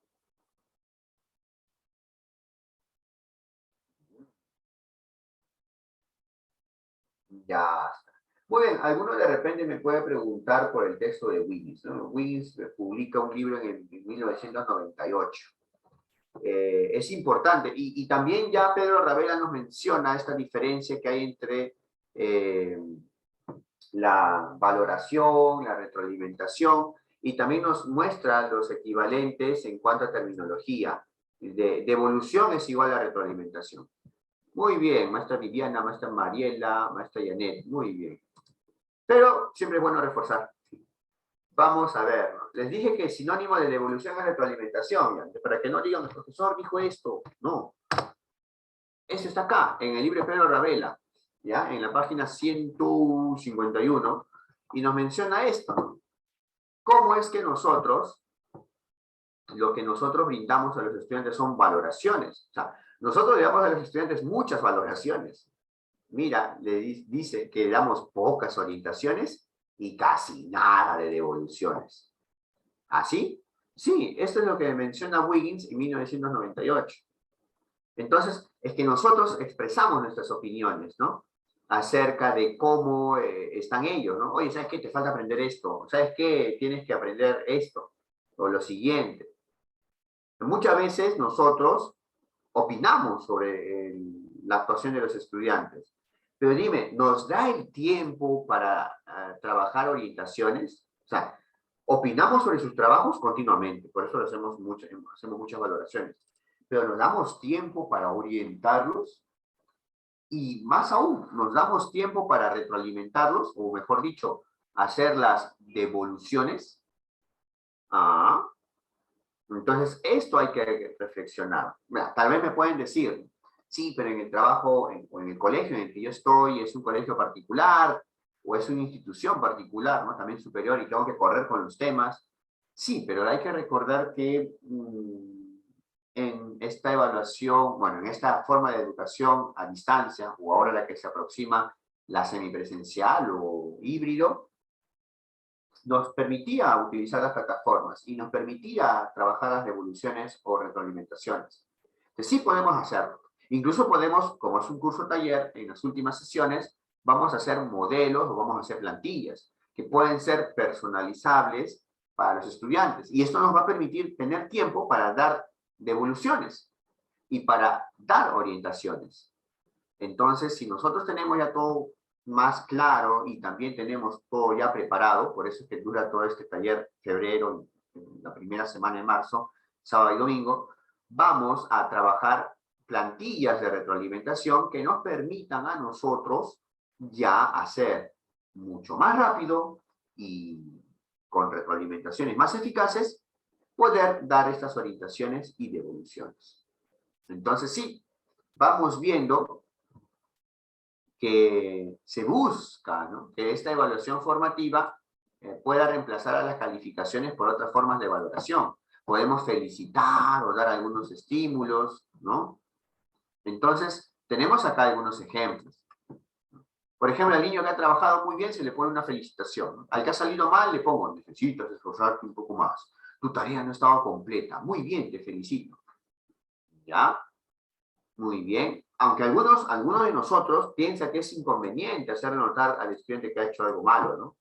Ya está. Muy bien, alguno de repente me puede preguntar por el texto de Wiggins, ¿no? Wiggins publica un libro en 1998. Es importante, y también ya Pedro Ravela nos menciona esta diferencia que hay entre la valoración, la retroalimentación, y también nos muestra los equivalentes en cuanto a terminología. Devolución es igual a retroalimentación. Muy bien, maestra Viviana, maestra Mariela, maestra Janet, muy bien. Pero siempre es bueno reforzar. Vamos a ver, ¿no? Les dije que el sinónimo de devolución es retroalimentación, ¿ya? Para que no digan, el profesor dijo esto. No. Eso está acá, en el libro de Pedro Ravela, ¿ya? En la página 151, y nos menciona esto, ¿no? ¿Cómo es que nosotros, lo que nosotros brindamos a los estudiantes son valoraciones? O sea, nosotros le damos a los estudiantes muchas valoraciones. Mira, le dice que le damos pocas orientaciones y casi nada de devoluciones. ¿Así? Sí, esto es lo que menciona Wiggins en 1998. Entonces, es que nosotros expresamos nuestras opiniones, ¿no? Acerca de cómo están ellos, ¿no? Oye, ¿sabes qué? Te falta aprender esto. ¿Sabes qué? Tienes que aprender esto. O lo siguiente. Muchas veces nosotros opinamos sobre la actuación de los estudiantes. Pero dime, ¿nos da el tiempo para trabajar orientaciones? O sea, opinamos sobre sus trabajos continuamente, por eso hacemos muchas valoraciones. Pero ¿nos damos tiempo para orientarlos? Y más aún, nos damos tiempo para retroalimentarlos, o mejor dicho, hacer las devoluciones. Entonces, esto hay que reflexionar. Mira, tal vez me pueden decir, sí, pero en el trabajo o en el colegio en el que yo estoy es un colegio particular o es una institución particular, ¿no? También superior y tengo que correr con los temas. Sí, pero hay que recordar que en esta evaluación, bueno, en esta forma de educación a distancia, o ahora la que se aproxima la semipresencial o híbrido, nos permitía utilizar las plataformas y nos permitía trabajar las devoluciones o retroalimentaciones. Entonces sí podemos hacerlo. Incluso podemos, como es un curso taller, en las últimas sesiones, vamos a hacer modelos o vamos a hacer plantillas que pueden ser personalizables para los estudiantes. Y esto nos va a permitir tener tiempo para dar devoluciones y para dar orientaciones. Entonces, si nosotros tenemos ya todo más claro y también tenemos todo ya preparado, por eso es que dura todo este taller febrero, en la primera semana de marzo, sábado y domingo, vamos a trabajar plantillas de retroalimentación que nos permitan a nosotros ya hacer mucho más rápido y con retroalimentaciones más eficaces, poder dar estas orientaciones y devoluciones. Entonces sí, vamos viendo que se busca, ¿no?, que esta evaluación formativa pueda reemplazar a las calificaciones por otras formas de valoración. Podemos felicitar o dar algunos estímulos, ¿no? Entonces, tenemos acá algunos ejemplos. Por ejemplo, al niño que ha trabajado muy bien se le pone una felicitación, ¿no? Al que ha salido mal le pongo, necesitas esforzarte un poco más. Tu tarea no estaba completa. Muy bien, te felicito. ¿Ya? Muy bien. Aunque algunos de nosotros piensan que es inconveniente hacer notar al estudiante que ha hecho algo malo, ¿no?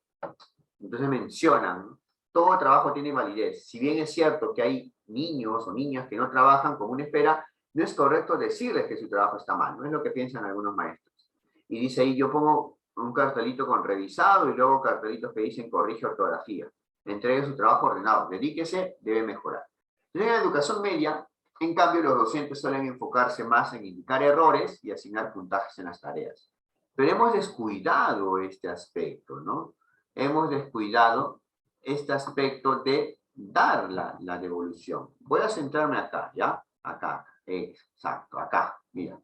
Entonces mencionan, ¿no?, todo trabajo tiene validez. Si bien es cierto que hay niños o niñas que no trabajan como una espera, no es correcto decirles que su trabajo está mal, no es lo que piensan algunos maestros. Y dice ahí, yo pongo un cartelito con revisado y luego cartelitos que dicen corrige ortografía. Entregue su trabajo ordenado, dedíquese, debe mejorar. En la educación media, en cambio, los docentes suelen enfocarse más en indicar errores y asignar puntajes en las tareas. Pero hemos descuidado este aspecto, ¿no? Hemos descuidado este aspecto de dar la devolución. Voy a centrarme acá, ¿ya? Acá, exacto, acá, mira.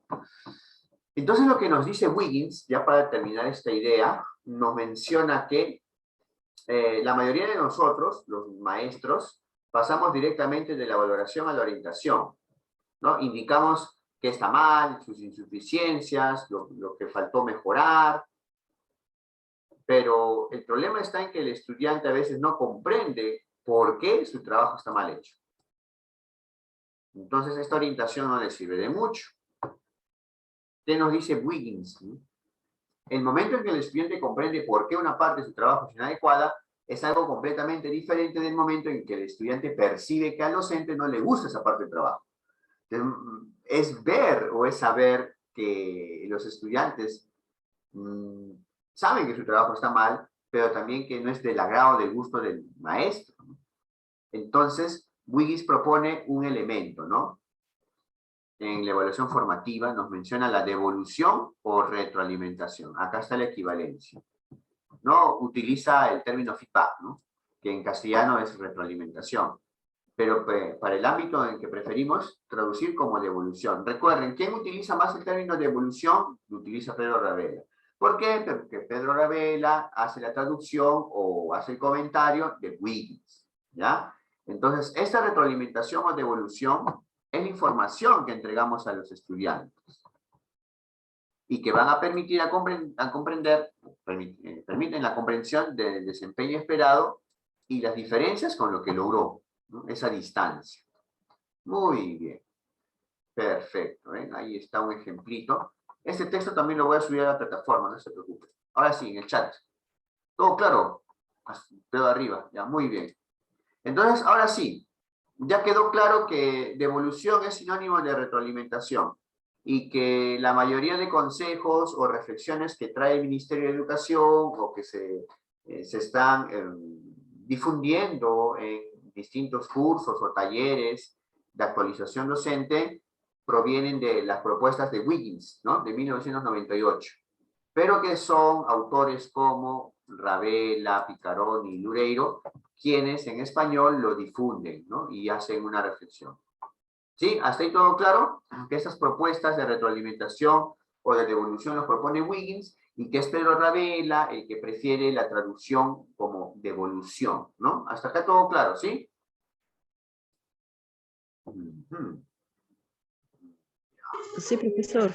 Entonces lo que nos dice Wiggins, ya para terminar esta idea, nos menciona que la mayoría de nosotros, los maestros, pasamos directamente de la valoración a la orientación, ¿no? Indicamos qué está mal, sus insuficiencias, lo que faltó mejorar, pero el problema está en que el estudiante a veces no comprende por qué su trabajo está mal hecho. Entonces esta orientación no le sirve de mucho. ¿Qué nos dice Wiggins? El momento en que el estudiante comprende por qué una parte de su trabajo es inadecuada, es algo completamente diferente del momento en que el estudiante percibe que al docente no le gusta esa parte del trabajo. Es ver o es saber que los estudiantes saben que su trabajo está mal, pero también que no es del agrado, del gusto del maestro. Entonces, Wiggins propone un elemento, ¿no? En la evaluación formativa nos menciona la devolución o retroalimentación. Acá está la equivalencia. No utiliza el término feedback, ¿no?, que en castellano es retroalimentación, pero para el ámbito en que preferimos traducir como devolución. Recuerden, ¿quién utiliza más el término devolución? Lo utiliza Pedro Ravela. ¿Por qué? Porque Pedro Ravela hace la traducción o hace el comentario de Wiggins, ¿ya? Entonces, esta retroalimentación o devolución es la información que entregamos a los estudiantes y que van a permitir permiten la comprensión del desempeño esperado y las diferencias con lo que logró, ¿no?, esa distancia. Muy bien. Perfecto, ¿eh? Ahí está un ejemplito. Este texto también lo voy a subir a la plataforma, no se preocupe. Ahora sí, en el chat. ¿Todo claro? Dedo arriba, ya, muy bien. Entonces, ahora sí, ya quedó claro que devolución es sinónimo de retroalimentación y que la mayoría de consejos o reflexiones que trae el Ministerio de Educación o que se están difundiendo en distintos cursos o talleres de actualización docente, provienen de las propuestas de Wiggins, ¿no? De 1998, pero que son autores como Ravela, Picaroni y Loureiro, quienes en español lo difunden, ¿no? Y hacen una reflexión. ¿Sí? ¿Hasta ahí todo claro? Que esas propuestas de retroalimentación o de devolución los propone Wiggins, y que es Pedro Ravela el que prefiere la traducción como devolución, ¿no? Hasta acá todo claro, ¿sí? Sí, profesor.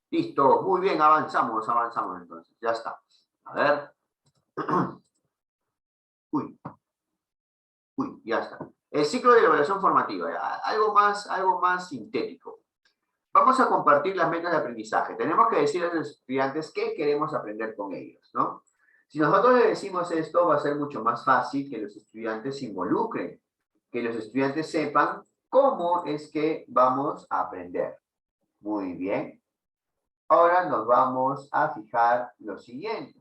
Listo, muy bien, avanzamos entonces, ya está. A ver. Uy, ya está. El ciclo de evaluación formativa, algo más sintético. Vamos a compartir las metas de aprendizaje. Tenemos que decir a los estudiantes qué queremos aprender con ellos, ¿no? Si nosotros les decimos esto, va a ser mucho más fácil que los estudiantes se involucren, que los estudiantes sepan cómo es que vamos a aprender. Muy bien. Ahora nos vamos a fijar lo siguiente.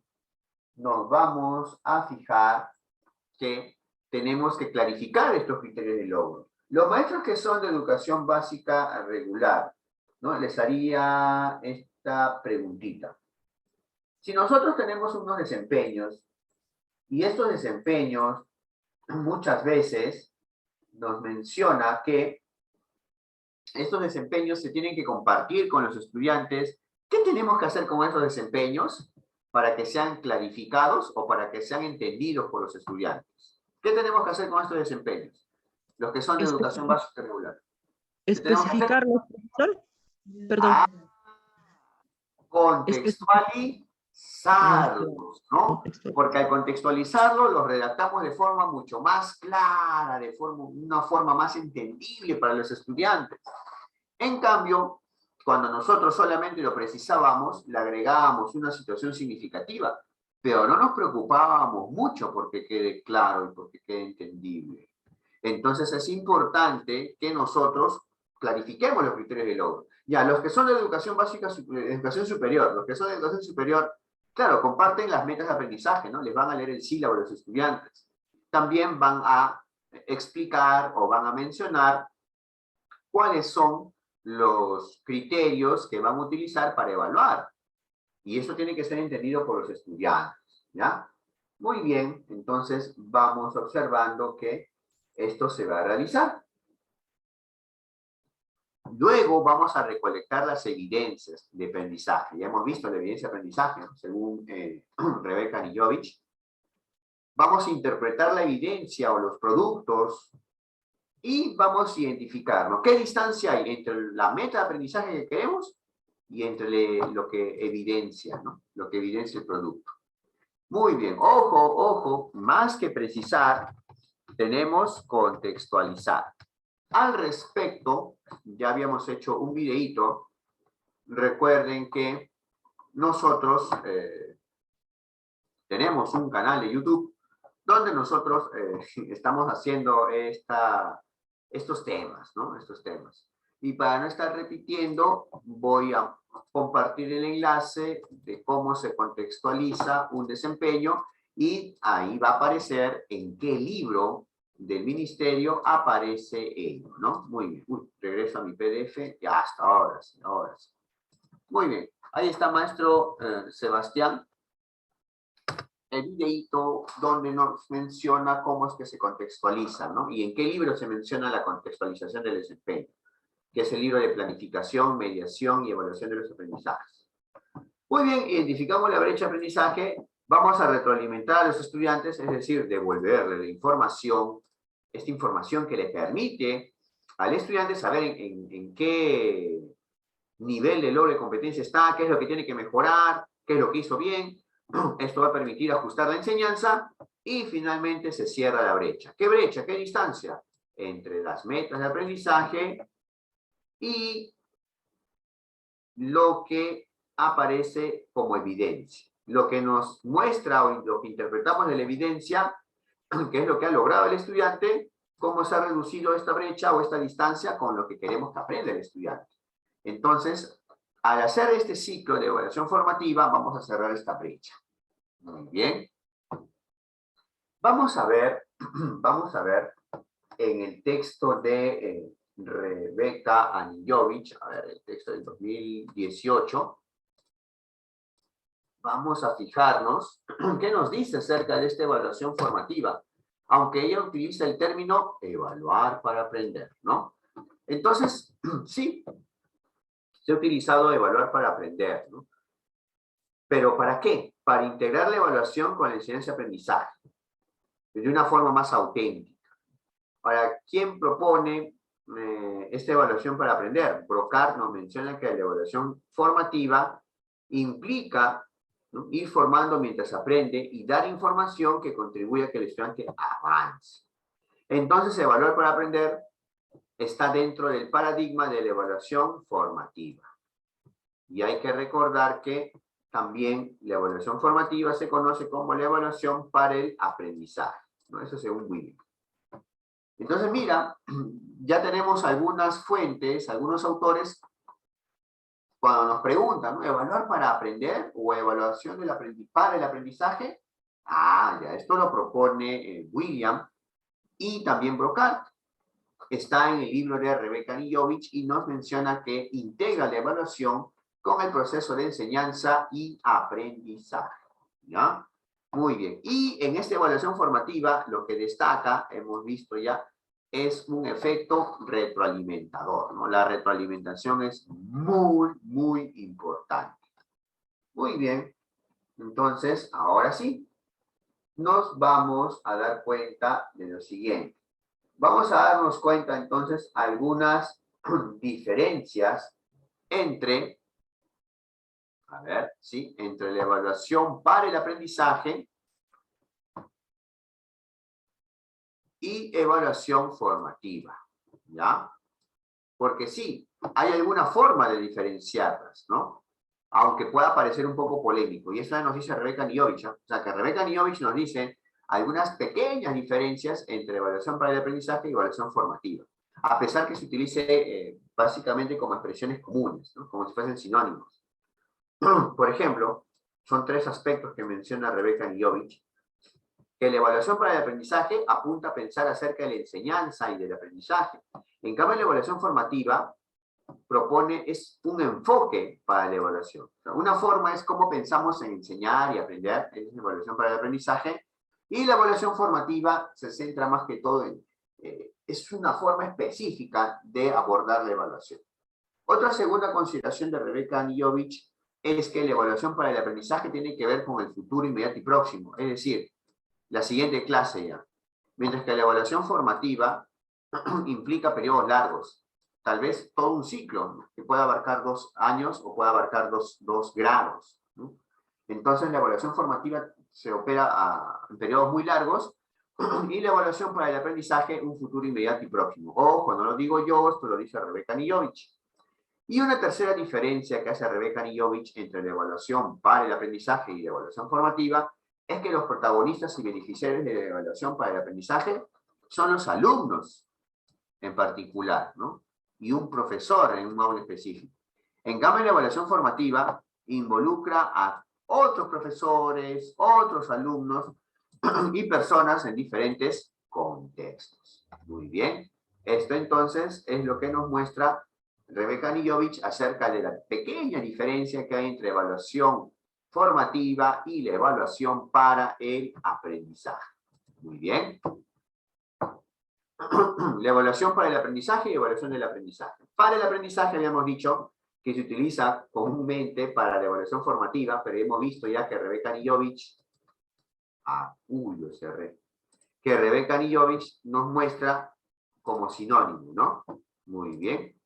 Nos vamos a fijar que tenemos que clarificar estos criterios de logro. Los maestros que son de educación básica regular, ¿no? Les haría esta preguntita. Si nosotros tenemos unos desempeños, y estos desempeños muchas veces nos menciona que estos desempeños se tienen que compartir con los estudiantes, ¿qué tenemos que hacer con esos desempeños para que sean clarificados o para que sean entendidos por los estudiantes? ¿Qué tenemos que hacer con estos desempeños? Los que son de educación básica regular. ¿Especificarlos, profesor? Perdón. Contextualizarlos, ¿no? Porque al contextualizarlos los redactamos de forma mucho más clara, una forma más entendible para los estudiantes. En cambio, cuando nosotros solamente lo precisábamos, le agregábamos una situación significativa, pero no nos preocupábamos mucho porque quede claro y porque quede entendible. Entonces es importante que nosotros clarifiquemos los criterios de logro. Ya, los que son de educación básica, educación superior, los que son de educación superior, claro, comparten las metas de aprendizaje, ¿no? Les van a leer el sílabo a los estudiantes. También van a explicar o van a mencionar cuáles son los criterios que van a utilizar para evaluar. Y eso tiene que ser entendido por los estudiantes, ¿ya? Muy bien, entonces vamos observando que esto se va a realizar. Luego vamos a recolectar las evidencias de aprendizaje. Ya hemos visto la evidencia de aprendizaje, ¿no? Según Rebeca Anijovic. Vamos a interpretar la evidencia o los productos y vamos a identificar, ¿no? ¿Qué distancia hay entre la meta de aprendizaje que queremos y entre lo que evidencia, ¿no? Lo que evidencia el producto. Muy bien, ojo, más que precisar, tenemos contextualizar. Al respecto, ya habíamos hecho un videíto. Recuerden que nosotros tenemos un canal de YouTube donde nosotros estamos haciendo estos temas, ¿no? Estos temas. Y para no estar repitiendo, voy a compartir el enlace de cómo se contextualiza un desempeño y ahí va a aparecer en qué libro del ministerio aparece ello, ¿no? Muy bien. Uy, regreso a mi PDF. Ya, hasta ahora sí, ahora sí. Muy bien. Ahí está, maestro Sebastián. El videíto donde nos menciona cómo es que se contextualiza, ¿no? Y en qué libro se menciona la contextualización del desempeño, que es el libro de planificación, mediación y evaluación de los aprendizajes. Muy bien, identificamos la brecha de aprendizaje, vamos a retroalimentar a los estudiantes, es decir, devolverle la información, esta información que le permite al estudiante saber en qué nivel de logro de competencia está, qué es lo que tiene que mejorar, qué es lo que hizo bien. Esto va a permitir ajustar la enseñanza y finalmente se cierra la brecha. ¿Qué brecha? ¿Qué distancia? Entre las metas de aprendizaje y lo que aparece como evidencia. Lo que nos muestra o lo que interpretamos de la evidencia, que es lo que ha logrado el estudiante, cómo se ha reducido esta brecha o esta distancia con lo que queremos que aprenda el estudiante. Entonces, al hacer este ciclo de evaluación formativa, vamos a cerrar esta brecha. Muy bien. Vamos a ver en el texto de Rebeca Anijovic, a ver, el texto del 2018. Vamos a fijarnos qué nos dice acerca de esta evaluación formativa, aunque ella utiliza el término evaluar para aprender, ¿no? Entonces, sí, se ha utilizado evaluar para aprender, ¿no? ¿Pero para qué? Para integrar la evaluación con la enseñanza-aprendizaje, de una forma más auténtica. Ahora, ¿quién propone esta evaluación para aprender? Brocard nos menciona que la evaluación formativa implica, ¿no?, ir formando mientras aprende y dar información que contribuya a que el estudiante avance. Entonces, evaluar para aprender está dentro del paradigma de la evaluación formativa. Y hay que recordar que también la evaluación formativa se conoce como la evaluación para el aprendizaje, ¿no? Eso según Williams. Entonces, mira, ya tenemos algunas fuentes, algunos autores, cuando nos preguntan, ¿no?, ¿evaluar para aprender o evaluación para el aprendizaje? Ah, ya, esto lo propone William y también Brocard. Está en el libro de Rebeca Anijovic y nos menciona que integra la evaluación con el proceso de enseñanza y aprendizaje, ¿ya? Muy bien. Y en esta evaluación formativa, lo que destaca, hemos visto ya, es un efecto retroalimentador, ¿no? La retroalimentación es muy, muy importante. Muy bien. Entonces, ahora sí, nos vamos a dar cuenta de lo siguiente. Vamos a darnos cuenta, entonces, algunas diferencias entre, a ver, ¿sí?, entre la evaluación para el aprendizaje y evaluación formativa, ¿ya? Porque sí, hay alguna forma de diferenciarlas, ¿no? Aunque pueda parecer un poco polémico. Y eso nos dice Rebeca Anijovic, ¿no? O sea, que Rebeca Anijovic nos dice algunas pequeñas diferencias entre evaluación para el aprendizaje y evaluación formativa. A pesar que se utilice básicamente como expresiones comunes, ¿no?, como si fuesen sinónimos. Por ejemplo, son 3 aspectos que menciona Rebeca Anijovic. Que la evaluación para el aprendizaje apunta a pensar acerca de la enseñanza y del aprendizaje. En cambio, la evaluación formativa propone es un enfoque para la evaluación. O sea, una forma es cómo pensamos en enseñar y aprender, es la evaluación para el aprendizaje, y la evaluación formativa se centra más que todo en, es una forma específica de abordar la evaluación. Otra segunda consideración de Rebeca Anijovic es que la evaluación para el aprendizaje tiene que ver con el futuro inmediato y próximo, es decir, la siguiente clase ya. Mientras que la evaluación formativa implica periodos largos, tal vez todo un ciclo, ¿no?, que pueda abarcar 2 años o pueda abarcar dos grados, ¿no? Entonces la evaluación formativa se opera en periodos muy largos y la evaluación para el aprendizaje un futuro inmediato y próximo. Ojo, no lo digo yo, esto lo dice Rebeca Anijovic. Y una tercera diferencia que hace Rebeca Anijovic entre la evaluación para el aprendizaje y la evaluación formativa es que los protagonistas y beneficiarios de la evaluación para el aprendizaje son los alumnos en particular, ¿no?, y un profesor en un modo específico. En cambio, la evaluación formativa involucra a otros profesores, otros alumnos y personas en diferentes contextos. Muy bien. Esto entonces es lo que nos muestra Rebeca Anijovic acerca de la pequeña diferencia que hay entre evaluación formativa y la evaluación para el aprendizaje. Muy bien. La evaluación para el aprendizaje y evaluación del aprendizaje. Para el aprendizaje habíamos dicho que se utiliza comúnmente para la evaluación formativa, pero hemos visto ya que Rebeca Anijovic, lo cerré, que Rebeca Anijovic nos muestra como sinónimo, ¿no? Muy bien.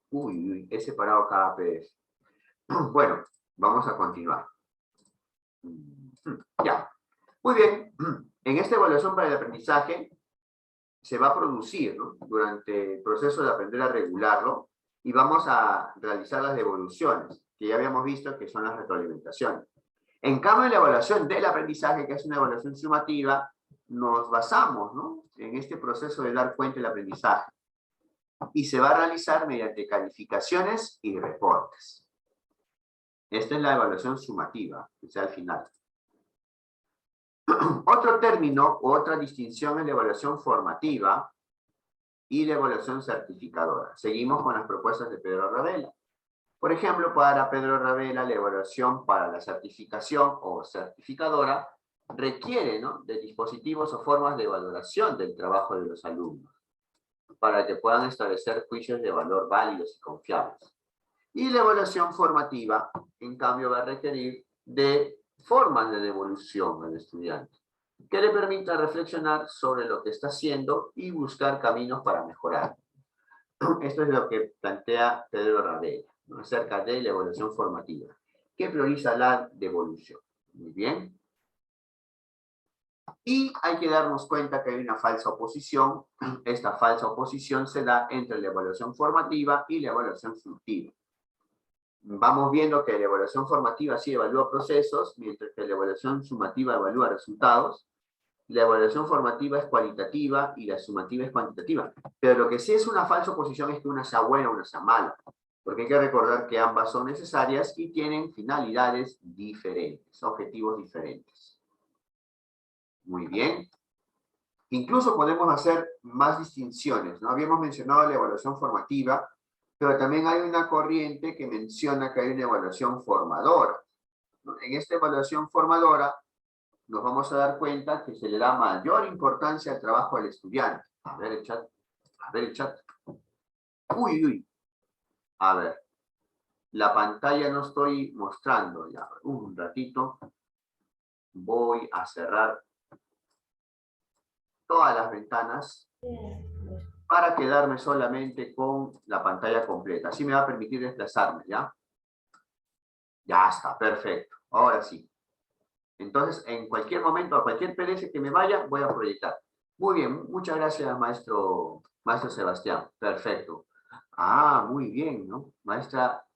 He separado cada PDF. Bueno, vamos a continuar. Ya. Muy bien. En esta evaluación para el aprendizaje se va a producir, ¿no?, durante el proceso de aprender a regularlo y vamos a realizar las devoluciones, que ya habíamos visto que son las retroalimentaciones. En cambio, en la evaluación del aprendizaje, que es una evaluación sumativa, nos basamos, ¿no?, en este proceso de dar cuenta del aprendizaje y se va a realizar mediante calificaciones y reportes. Esta es la evaluación sumativa, que sea al final. Otro término u otra distinción es la evaluación formativa, y la evaluación certificadora. Seguimos con las propuestas de Pedro Ravela. Por ejemplo, para Pedro Ravela, la evaluación para la certificación o certificadora requiere, ¿no?, de dispositivos o formas de valoración del trabajo de los alumnos, para que puedan establecer juicios de valor válidos y confiables. Y la evaluación formativa, en cambio, va a requerir de formas de devolución al estudiante, que le permita reflexionar sobre lo que está haciendo y buscar caminos para mejorar. Esto es lo que plantea Pedro Ravela, ¿no?, acerca de la evaluación formativa, que prioriza la devolución. Muy bien. Y hay que darnos cuenta que hay una falsa oposición. Esta falsa oposición se da entre la evaluación formativa y la evaluación summativa. Vamos viendo que la evaluación formativa sí evalúa procesos, mientras que la evaluación sumativa evalúa resultados. La evaluación formativa es cualitativa y la sumativa es cuantitativa. Pero lo que sí es una falsa oposición es que una sea buena o una sea mala, porque hay que recordar que ambas son necesarias y tienen finalidades diferentes, objetivos diferentes. Muy bien. Incluso podemos hacer más distinciones, ¿no? Habíamos mencionado la evaluación formativa, pero también hay una corriente que menciona que hay una evaluación formadora, ¿no? En esta evaluación formadora nos vamos a dar cuenta que se le da mayor importancia al trabajo del estudiante. A ver el chat. A ver el chat. Uy, uy. A ver. La pantalla no estoy mostrando ya. Un ratito. Voy a cerrar todas las ventanas para quedarme solamente con la pantalla completa. Así me va a permitir desplazarme, ¿ya? Ya está, perfecto. Ahora sí. Entonces, en cualquier momento, a cualquier PDF que me vaya, voy a proyectar. Muy bien, muchas gracias, maestro Sebastián. Perfecto. Ah, muy bien, ¿no? Maestra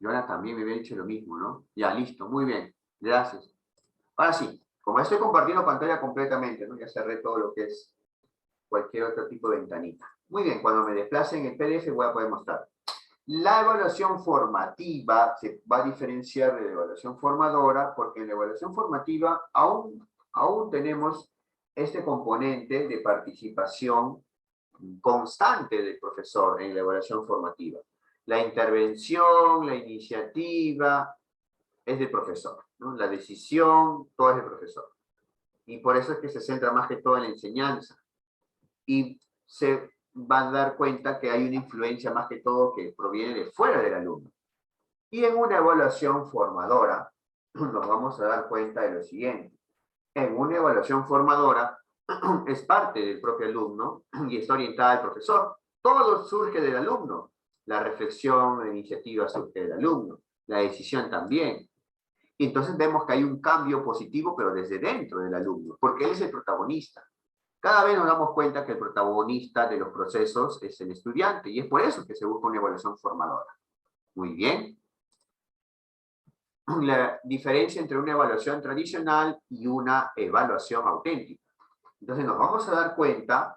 Joana también me había dicho lo mismo, ¿no? Ya, listo, muy bien. Gracias. Ahora sí, como estoy compartiendo pantalla completamente, ¿no?, ya cerré todo lo que es cualquier otro tipo de ventanita. Muy bien, cuando me desplace en el PDF voy a poder mostrar. La evaluación formativa se va a diferenciar de la evaluación formadora, porque en la evaluación formativa aún tenemos este componente de participación constante del profesor en la evaluación formativa. La intervención, la iniciativa es del profesor, ¿no? La decisión, todo es del profesor. Y por eso es que se centra más que todo en la enseñanza. Y se van a dar cuenta que hay una influencia más que todo que proviene de fuera del alumno. Y en una evaluación formadora nos vamos a dar cuenta de lo siguiente. En una evaluación formadora es parte del propio alumno y está orientada al profesor. Todo surge del alumno. La reflexión, la iniciativa surge del alumno. La decisión también. Y entonces vemos que hay un cambio positivo, pero desde dentro del alumno, porque él es el protagonista. Cada vez nos damos cuenta que el protagonista de los procesos es el estudiante, y es por eso que se busca una evaluación formadora. Muy bien. La diferencia entre una evaluación tradicional y una evaluación auténtica. Entonces nos vamos a dar cuenta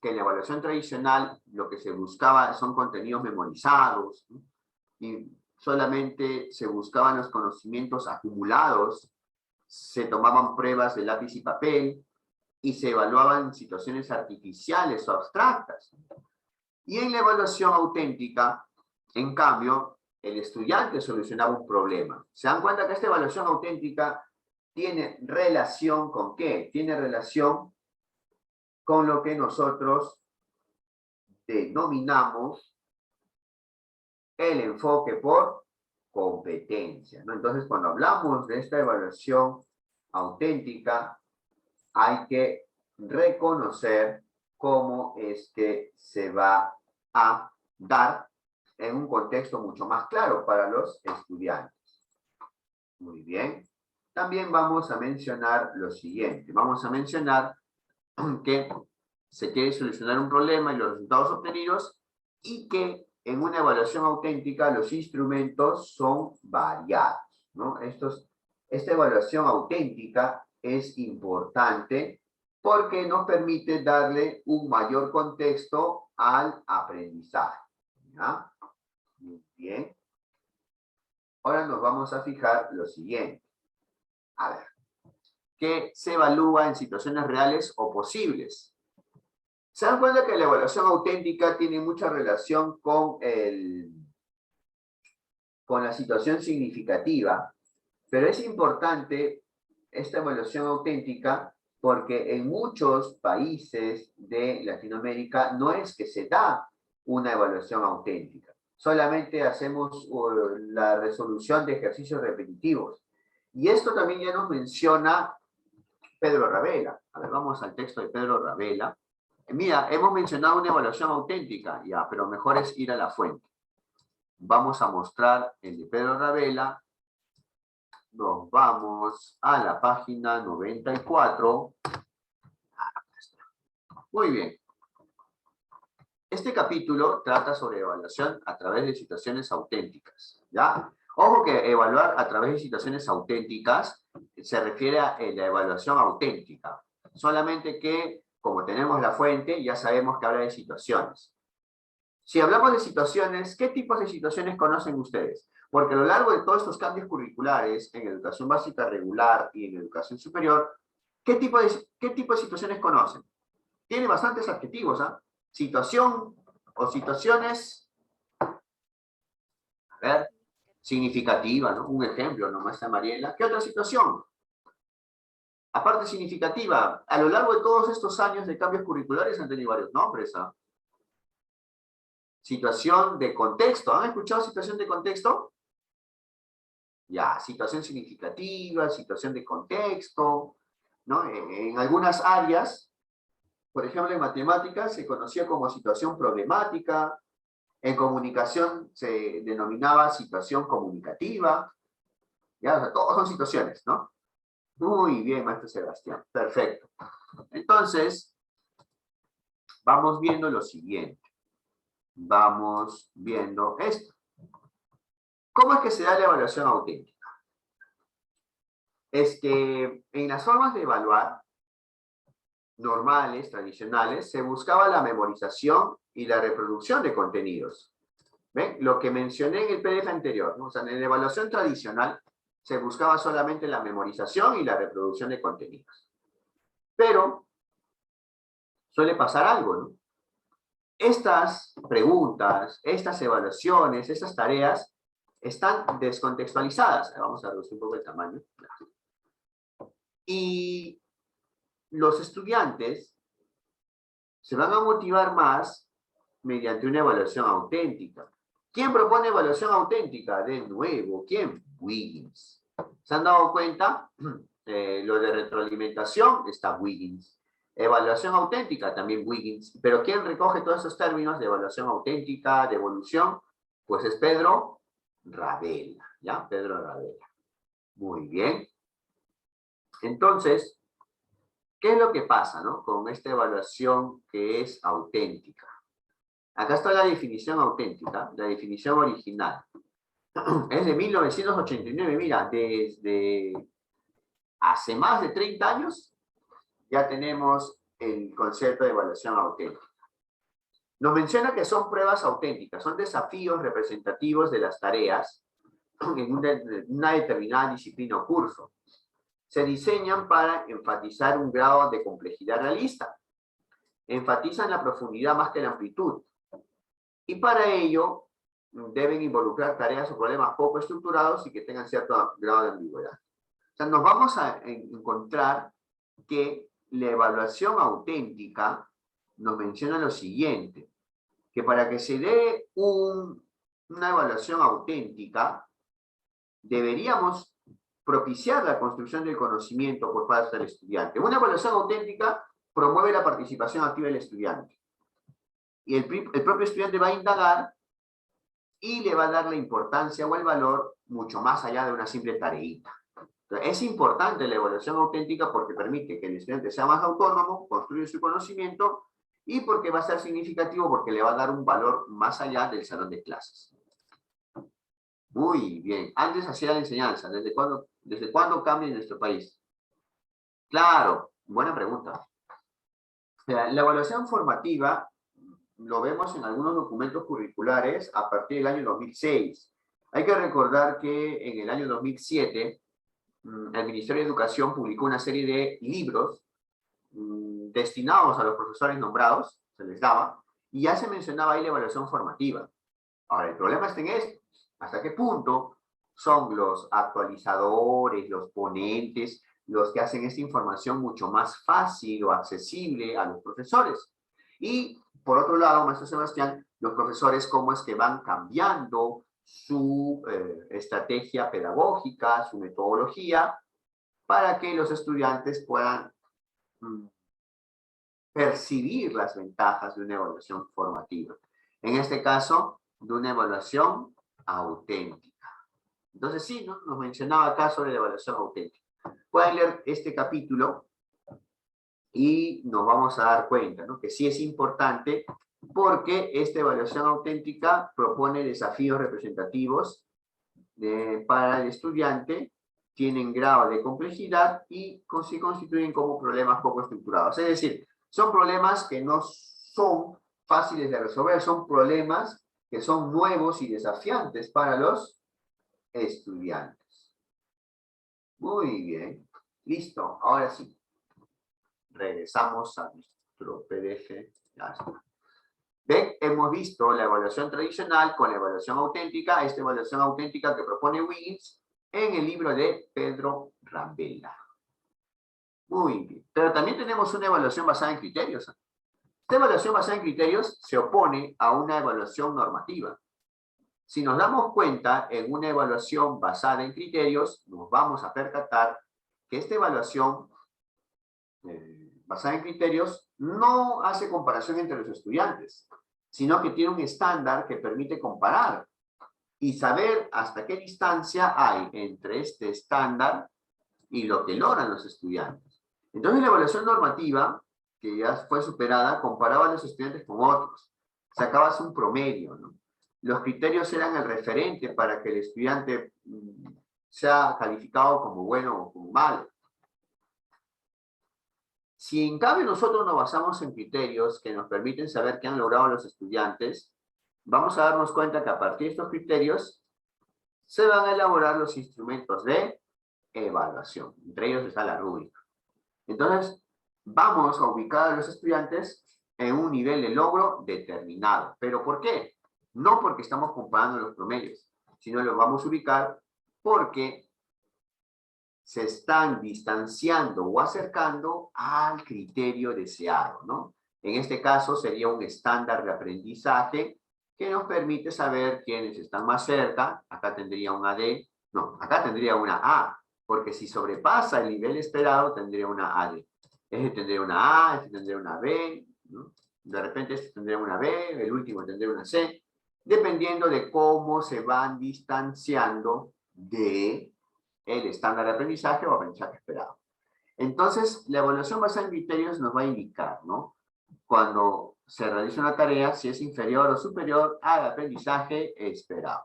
que en la evaluación tradicional lo que se buscaba son contenidos memorizados, ¿no?, y solamente se buscaban los conocimientos acumulados, se tomaban pruebas de lápiz y papel, y se evaluaban situaciones artificiales o abstractas. Y en la evaluación auténtica, en cambio, el estudiante solucionaba un problema. ¿Se dan cuenta que esta evaluación auténtica tiene relación con qué? Tiene relación con lo que nosotros denominamos el enfoque por competencia, ¿no? Entonces, cuando hablamos de esta evaluación auténtica, hay que reconocer cómo es que se va a dar en un contexto mucho más claro para los estudiantes. Muy bien. También vamos a mencionar lo siguiente. Vamos a mencionar que se quiere solucionar un problema y los resultados obtenidos, y que en una evaluación auténtica los instrumentos son variados, ¿no? Esta evaluación auténtica es importante porque nos permite darle un mayor contexto al aprendizaje, ¿ya? Muy bien. Ahora nos vamos a fijar lo siguiente. A ver, ¿qué se evalúa en situaciones reales o posibles? Se dan cuenta que la evaluación auténtica tiene mucha relación con la situación significativa, pero es importante esta evaluación auténtica porque en muchos países de Latinoamérica no es que se da una evaluación auténtica. Solamente hacemos la resolución de ejercicios repetitivos. Y esto también ya nos menciona Pedro Ravela. A ver, vamos al texto de Pedro Ravela. Mira, hemos mencionado una evaluación auténtica, ya, pero mejor es ir a la fuente. Vamos a mostrar el de Pedro Ravela. Nos vamos a la página 94. Muy bien. Este capítulo trata sobre evaluación a través de situaciones auténticas, ¿ya? Ojo que evaluar a través de situaciones auténticas se refiere a la evaluación auténtica. Solamente que, como tenemos la fuente, ya sabemos que habla de situaciones. Si hablamos de situaciones, ¿qué tipos de situaciones conocen ustedes? Porque a lo largo de todos estos cambios curriculares, en educación básica regular y en educación superior, ¿qué tipo de situaciones conocen? Tiene bastantes adjetivos, ¿ah? Situación o situaciones, a ver, significativa, ¿no? Un ejemplo, ¿no, maestra Mariela? ¿Qué otra situación? Aparte significativa, a lo largo de todos estos años de cambios curriculares han tenido varios nombres, ¿ah? Situación de contexto, ¿han escuchado situación de contexto? Ya, situación significativa, situación de contexto, ¿no? En algunas áreas, por ejemplo, en matemáticas se conocía como situación problemática, en comunicación se denominaba situación comunicativa, ya, o sea, todos son situaciones, ¿no? Muy bien, maestro Sebastián, perfecto. Entonces, vamos viendo lo siguiente. Vamos viendo esto. ¿Cómo es que se da la evaluación auténtica? En las formas de evaluar, normales, tradicionales, se buscaba la memorización y la reproducción de contenidos. ¿Ven? Lo que mencioné en el PDF anterior, ¿no? O sea, en la evaluación tradicional se buscaba solamente la memorización y la reproducción de contenidos. Pero suele pasar algo, ¿no? Estas preguntas, estas evaluaciones, estas tareas están descontextualizadas. Vamos a reducir un poco el tamaño. Y los estudiantes se van a motivar más mediante una evaluación auténtica. ¿Quién propone evaluación auténtica? De nuevo, ¿quién? Wiggins. ¿Se han dado cuenta? Lo de retroalimentación está Wiggins. Evaluación auténtica, también Wiggins. Pero ¿quién recoge todos esos términos de evaluación auténtica, de evolución? Pues es Pedro Ravela, ¿ya? Pedro Ravela. Muy bien. Entonces, ¿qué es lo que pasa, ¿no? Con esta evaluación que es auténtica? Acá está la definición auténtica, la definición original. Es de 1989, mira, desde hace más de 30 años ya tenemos el concepto de evaluación auténtica. Nos menciona que son pruebas auténticas, son desafíos representativos de las tareas en una determinada disciplina o curso. Se diseñan para enfatizar un grado de complejidad realista. Enfatizan la profundidad más que la amplitud. Y para ello deben involucrar tareas o problemas poco estructurados y que tengan cierto grado de ambigüedad. O sea, nos vamos a encontrar que la evaluación auténtica nos menciona lo siguiente, que para que se dé una evaluación auténtica, deberíamos propiciar la construcción del conocimiento por parte del estudiante. Una evaluación auténtica promueve la participación activa del estudiante. Y el propio estudiante va a indagar y le va a dar la importancia o el valor mucho más allá de una simple tareita. Entonces, es importante la evaluación auténtica porque permite que el estudiante sea más autónomo, construya su conocimiento y porque va a ser significativo porque le va a dar un valor más allá del salón de clases. Muy bien. Antes hacía la enseñanza. ¿Desde cuándo cambia en nuestro país? Claro, buena pregunta. La evaluación formativa lo vemos en algunos documentos curriculares a partir del año 2006. Hay que recordar que en el año 2007 el Ministerio de Educación publicó una serie de libros destinados a los profesores nombrados, se les daba, y ya se mencionaba ahí la evaluación formativa. Ahora, el problema está en esto. ¿Hasta qué punto son los actualizadores, los ponentes, los que hacen esta información mucho más fácil o accesible a los profesores? Y, por otro lado, maestro Sebastián, los profesores cómo es que van cambiando su estrategia pedagógica, su metodología, para que los estudiantes puedan percibir las ventajas de una evaluación formativa. En este caso, de una evaluación auténtica. Entonces sí, ¿no? Nos mencionaba acá sobre la evaluación auténtica. Pueden leer este capítulo y nos vamos a dar cuenta, ¿no? Que sí es importante porque esta evaluación auténtica propone desafíos representativos para el estudiante, tienen grado de complejidad y se constituyen como problemas poco estructurados. Es decir, son problemas que no son fáciles de resolver, son problemas que son nuevos y desafiantes para los estudiantes. Muy bien. Listo. Ahora sí. Regresamos a nuestro PDF. Ya está. ¿Ven? Hemos visto la evaluación tradicional con la evaluación auténtica, esta evaluación auténtica que propone Wiggins en el libro de Pedro Rambella. Muy bien. Pero también tenemos una evaluación basada en criterios. Esta evaluación basada en criterios se opone a una evaluación normativa. Si nos damos cuenta, en una evaluación basada en criterios, nos vamos a percatar que esta evaluación basada en criterios no hace comparación entre los estudiantes, sino que tiene un estándar que permite comparar y saber hasta qué distancia hay entre este estándar y lo que logran los estudiantes. Entonces la evaluación normativa, que ya fue superada, comparaba a los estudiantes con otros. Sacabas un promedio, ¿no? Los criterios eran el referente para que el estudiante sea calificado como bueno o como malo. Si en cambio nosotros nos basamos en criterios que nos permiten saber qué han logrado los estudiantes, vamos a darnos cuenta que a partir de estos criterios se van a elaborar los instrumentos de evaluación. Entre ellos está la rúbrica. Entonces, vamos a ubicar a los estudiantes en un nivel de logro determinado. ¿Pero por qué? No porque estamos comparando los promedios, sino los vamos a ubicar porque se están distanciando o acercando al criterio deseado, ¿no? En este caso sería un estándar de aprendizaje que nos permite saber quiénes están más cerca. Acá tendría una D, no, acá tendría una A, porque si sobrepasa el nivel esperado tendría una AD. Este tendría una A, este tendría una B, ¿no? De repente este tendría una B, el último tendría una C, dependiendo de cómo se van distanciando de el estándar de aprendizaje o aprendizaje esperado. Entonces, la evaluación basada en criterios nos va a indicar, ¿no? Cuando se realiza una tarea, si es inferior o superior al aprendizaje esperado.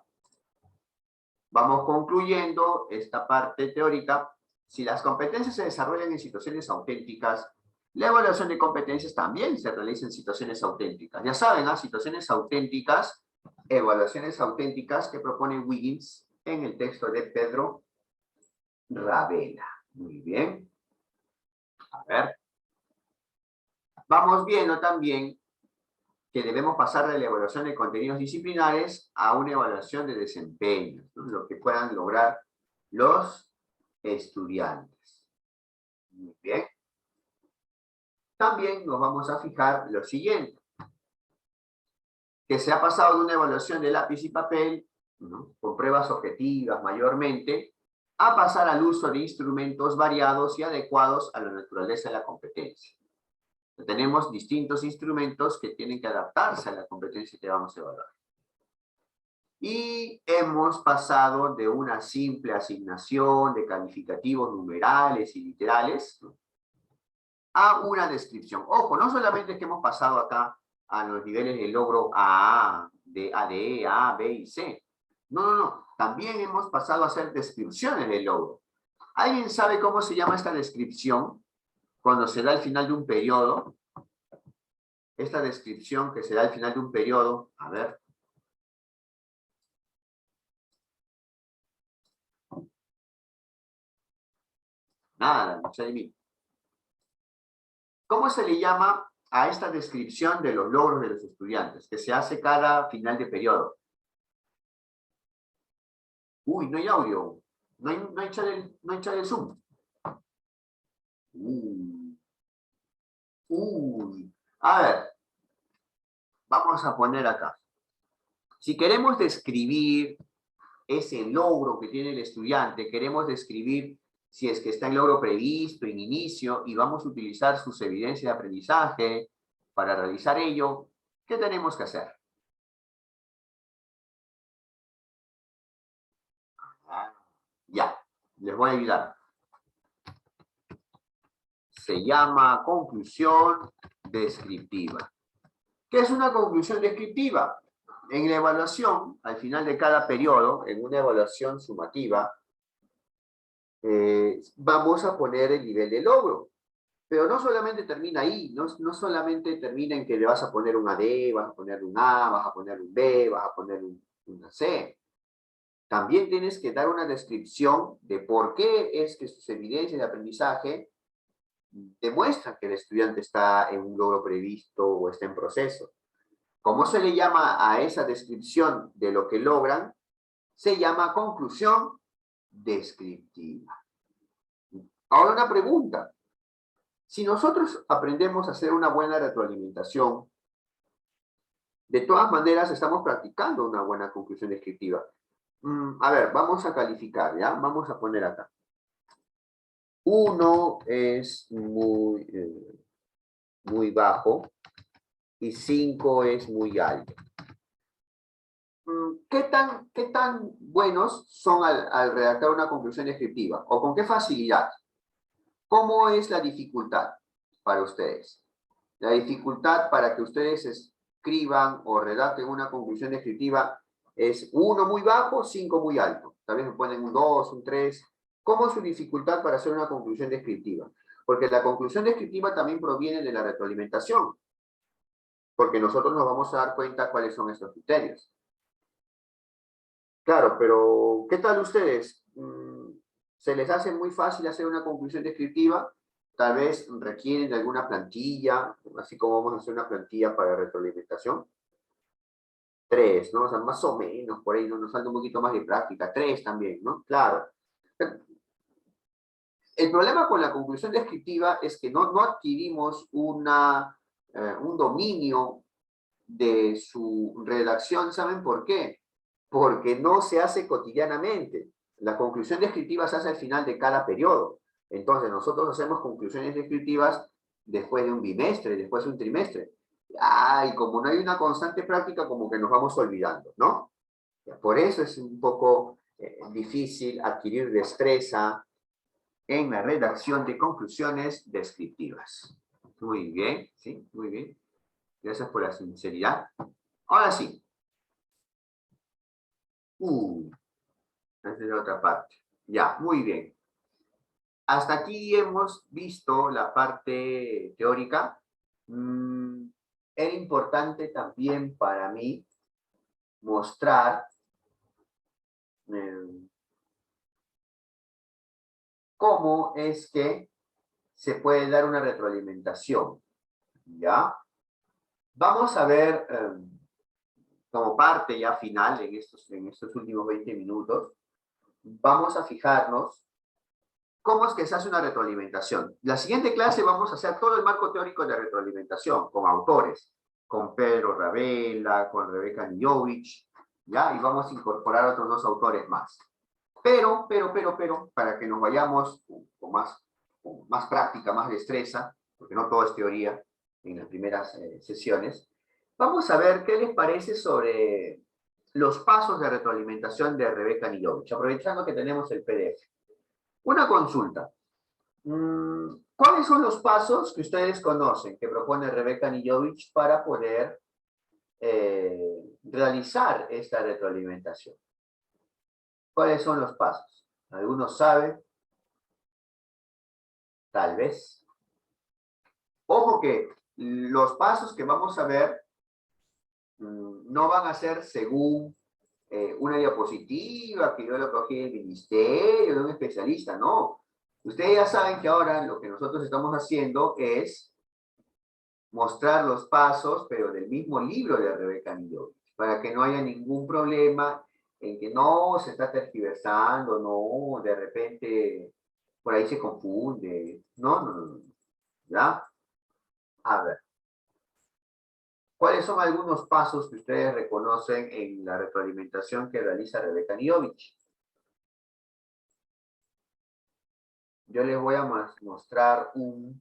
Vamos concluyendo esta parte teórica. Si las competencias se desarrollan en situaciones auténticas, la evaluación de competencias también se realiza en situaciones auténticas. Ya saben, ¿ah? Situaciones auténticas, evaluaciones auténticas que propone Wiggins en el texto de Pedro Rambella. Muy bien. A ver. Vamos viendo también que debemos pasar de la evaluación de contenidos disciplinares a una evaluación de desempeño, ¿no? Lo que puedan lograr los estudiantes. Muy bien. También nos vamos a fijar lo siguiente, que se ha pasado de una evaluación de lápiz y papel, ¿no? Con pruebas objetivas mayormente, a pasar al uso de instrumentos variados y adecuados a la naturaleza de la competencia. Tenemos distintos instrumentos que tienen que adaptarse a la competencia que vamos a evaluar. Y hemos pasado de una simple asignación de calificativos numerales y literales, ¿no? A una descripción. Ojo, no solamente es que hemos pasado acá a los niveles de logro A, de ADE, A, B y C. No. También hemos pasado a hacer descripciones del logro. ¿Alguien sabe cómo se llama esta descripción cuando se da al final de un periodo? Esta descripción que se da al final de un periodo, a ver. Nada, no sé de mí. ¿Cómo se le llama a esta descripción de los logros de los estudiantes, que se hace cada final de periodo. Uy, no hay audio. No hay chat del Zoom. Uy. A ver. Vamos a poner acá. Si queremos describir ese logro que tiene el estudiante, queremos describir si es que está en logro previsto, en inicio, y vamos a utilizar sus evidencias de aprendizaje para realizar ello, ¿qué tenemos que hacer? Ya, les voy a ayudar. Se llama conclusión descriptiva. ¿Qué es una conclusión descriptiva? En la evaluación, al final de cada periodo, en una evaluación sumativa, vamos a poner el nivel de logro. Pero no solamente termina ahí, no solamente termina en que le vas a poner un AD, vas a poner un A, vas a poner un B, vas a poner una C. También tienes que dar una descripción de por qué es que sus evidencias de aprendizaje demuestran que el estudiante está en un logro previsto o está en proceso. ¿Cómo se le llama a esa descripción de lo que logran? Se llama conclusión descriptiva. Ahora una pregunta. Si nosotros aprendemos a hacer una buena retroalimentación, de todas maneras estamos practicando una buena conclusión descriptiva. A ver, vamos a calificar, ¿ya? Vamos a poner acá. 1 es muy bajo y 5 es muy alto. ¿Qué tan buenos son al redactar una conclusión descriptiva? ¿O con qué facilidad? ¿Cómo es la dificultad para ustedes? La dificultad para que ustedes escriban o redacten una conclusión descriptiva es 1 muy bajo, 5 muy alto. Tal vez me ponen un 2, un 3. ¿Cómo es su dificultad para hacer una conclusión descriptiva? Porque la conclusión descriptiva también proviene de la retroalimentación. Porque nosotros nos vamos a dar cuenta cuáles son estos criterios. Claro, pero ¿qué tal ustedes? ¿Se les hace muy fácil hacer una conclusión descriptiva? Tal vez requieren de alguna plantilla, así como vamos a hacer una plantilla para retroalimentación. 3, ¿no? O sea, más o menos, por ahí nos falta un poquito más de práctica. 3 también, ¿no? Claro. El problema con la conclusión descriptiva es que no adquirimos un dominio de su redacción. ¿Saben por qué? Porque no se hace cotidianamente. La conclusión descriptiva se hace al final de cada periodo. Entonces, nosotros hacemos conclusiones descriptivas después de un bimestre, después de un trimestre. Y como no hay una constante práctica, como que nos vamos olvidando, ¿no? Por eso es un poco difícil adquirir destreza en la redacción de conclusiones descriptivas. Muy bien, sí, muy bien. Gracias por la sinceridad. Ahora sí. Esa es la otra parte. Ya, muy bien. Hasta aquí hemos visto la parte teórica. Era importante también para mí mostrar cómo es que se puede dar una retroalimentación. ¿Ya? Vamos a ver, como parte ya final en estos últimos 20 minutos, vamos a fijarnos cómo es que se hace una retroalimentación. La siguiente clase vamos a hacer todo el marco teórico de retroalimentación, con autores, con Pedro Ravella, con Rebeca Nijovich, ¿ya? Y vamos a incorporar otros 2 autores más. Pero, para que nos vayamos con más práctica, más destreza, porque no todo es teoría en las primeras sesiones, vamos a ver qué les parece sobre los pasos de retroalimentación de Rebeca Nijovich, aprovechando que tenemos el PDF. Una consulta. ¿Cuáles son los pasos que ustedes conocen que propone Rebeca Nijovich para poder realizar esta retroalimentación? ¿Cuáles son los pasos? ¿Algunos saben? Tal vez. Ojo que los pasos que vamos a ver no van a ser según una diapositiva que yo lo cogí del ministerio, de un especialista, no. Ustedes ya saben que ahora lo que nosotros estamos haciendo es mostrar los pasos, pero del mismo libro de Rebeca Nijovich, para que no haya ningún problema en que no se está tergiversando, no, de repente por ahí se confunde. No, no, no, no. ¿Ya? A ver. ¿Cuáles son algunos pasos que ustedes reconocen en la retroalimentación que realiza Rebeca Nijovich? Yo les voy a mostrar un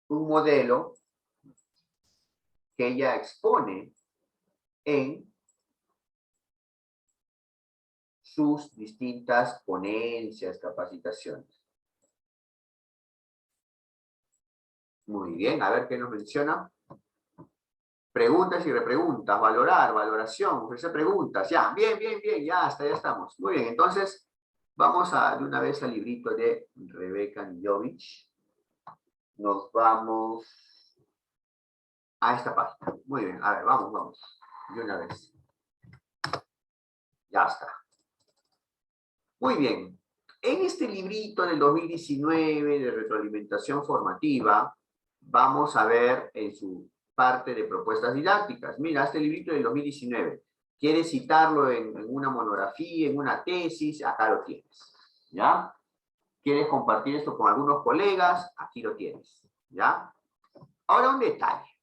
modelo que ella expone en sus distintas ponencias, capacitaciones. Muy bien, a ver qué nos menciona. Preguntas y repreguntas, valorar, valoración, ofrecer preguntas. Ya, bien, bien, bien, ya estamos. Muy bien, entonces vamos de una vez al librito de Rebeca Nijovich. Nos vamos a esta página. Muy bien, a ver, vamos. De una vez. Ya está. Muy bien. En este librito del 2019 de retroalimentación formativa, vamos a ver en su parte de propuestas didácticas. Mira, este librito del 2019. ¿Quieres citarlo en una monografía, en una tesis? Acá lo tienes. ¿Ya? ¿Quieres compartir esto con algunos colegas? Aquí lo tienes. ¿Ya? Ahora un detalle.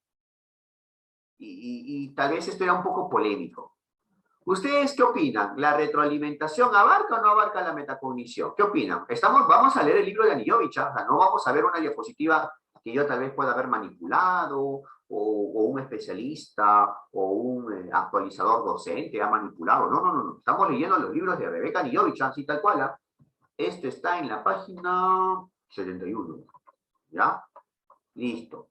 Y tal vez esto era un poco polémico. ¿Ustedes qué opinan? ¿La retroalimentación abarca o no abarca la metacognición? ¿Qué opinan? Vamos a leer el libro de Nijovich, o sea, no vamos a ver una diapositiva que yo tal vez pueda haber manipulado, o un especialista, o un actualizador docente ha manipulado. No, no, no, no. Estamos leyendo los libros de Rebeca Nijovich, así tal cual. Este está en la página 71. ¿Ya? Listo.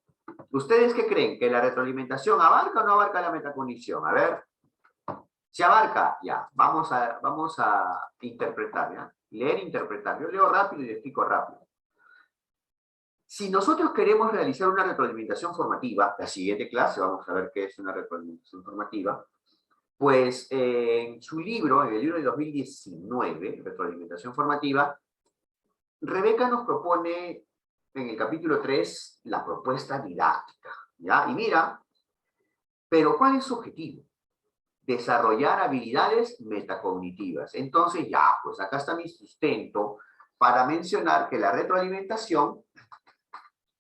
¿Ustedes qué creen? ¿Que la retroalimentación abarca o no abarca la metacognición? A ver. Se abarca, ya, vamos a interpretar, ¿ya? Leer e interpretar. Yo leo rápido y le explico rápido. Si nosotros queremos realizar una retroalimentación formativa, la siguiente clase vamos a ver qué es una retroalimentación formativa, pues en su libro, en el libro de 2019, Retroalimentación Formativa, Rebeca nos propone en el capítulo 3 la propuesta didáctica, ¿ya? Y mira, pero ¿cuál es su objetivo? Desarrollar habilidades metacognitivas. Entonces ya, pues acá está mi sustento para mencionar que la retroalimentación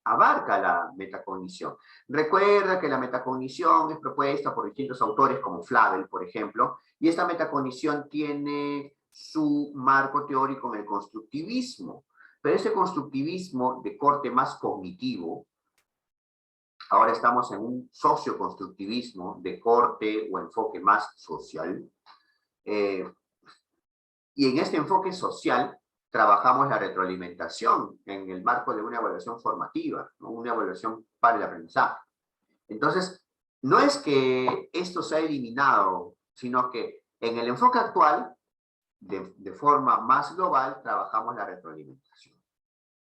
abarca la metacognición. Recuerda que la metacognición es propuesta por distintos autores como Flavel, por ejemplo, y esta metacognición tiene su marco teórico en el constructivismo, pero ese constructivismo de corte más cognitivo. Ahora estamos en un socioconstructivismo de corte o enfoque más social. Y en este enfoque social trabajamos la retroalimentación en el marco de una evaluación formativa, ¿no? Una evaluación para el aprendizaje. Entonces, no es que esto se ha eliminado, sino que en el enfoque actual, de forma más global, trabajamos la retroalimentación.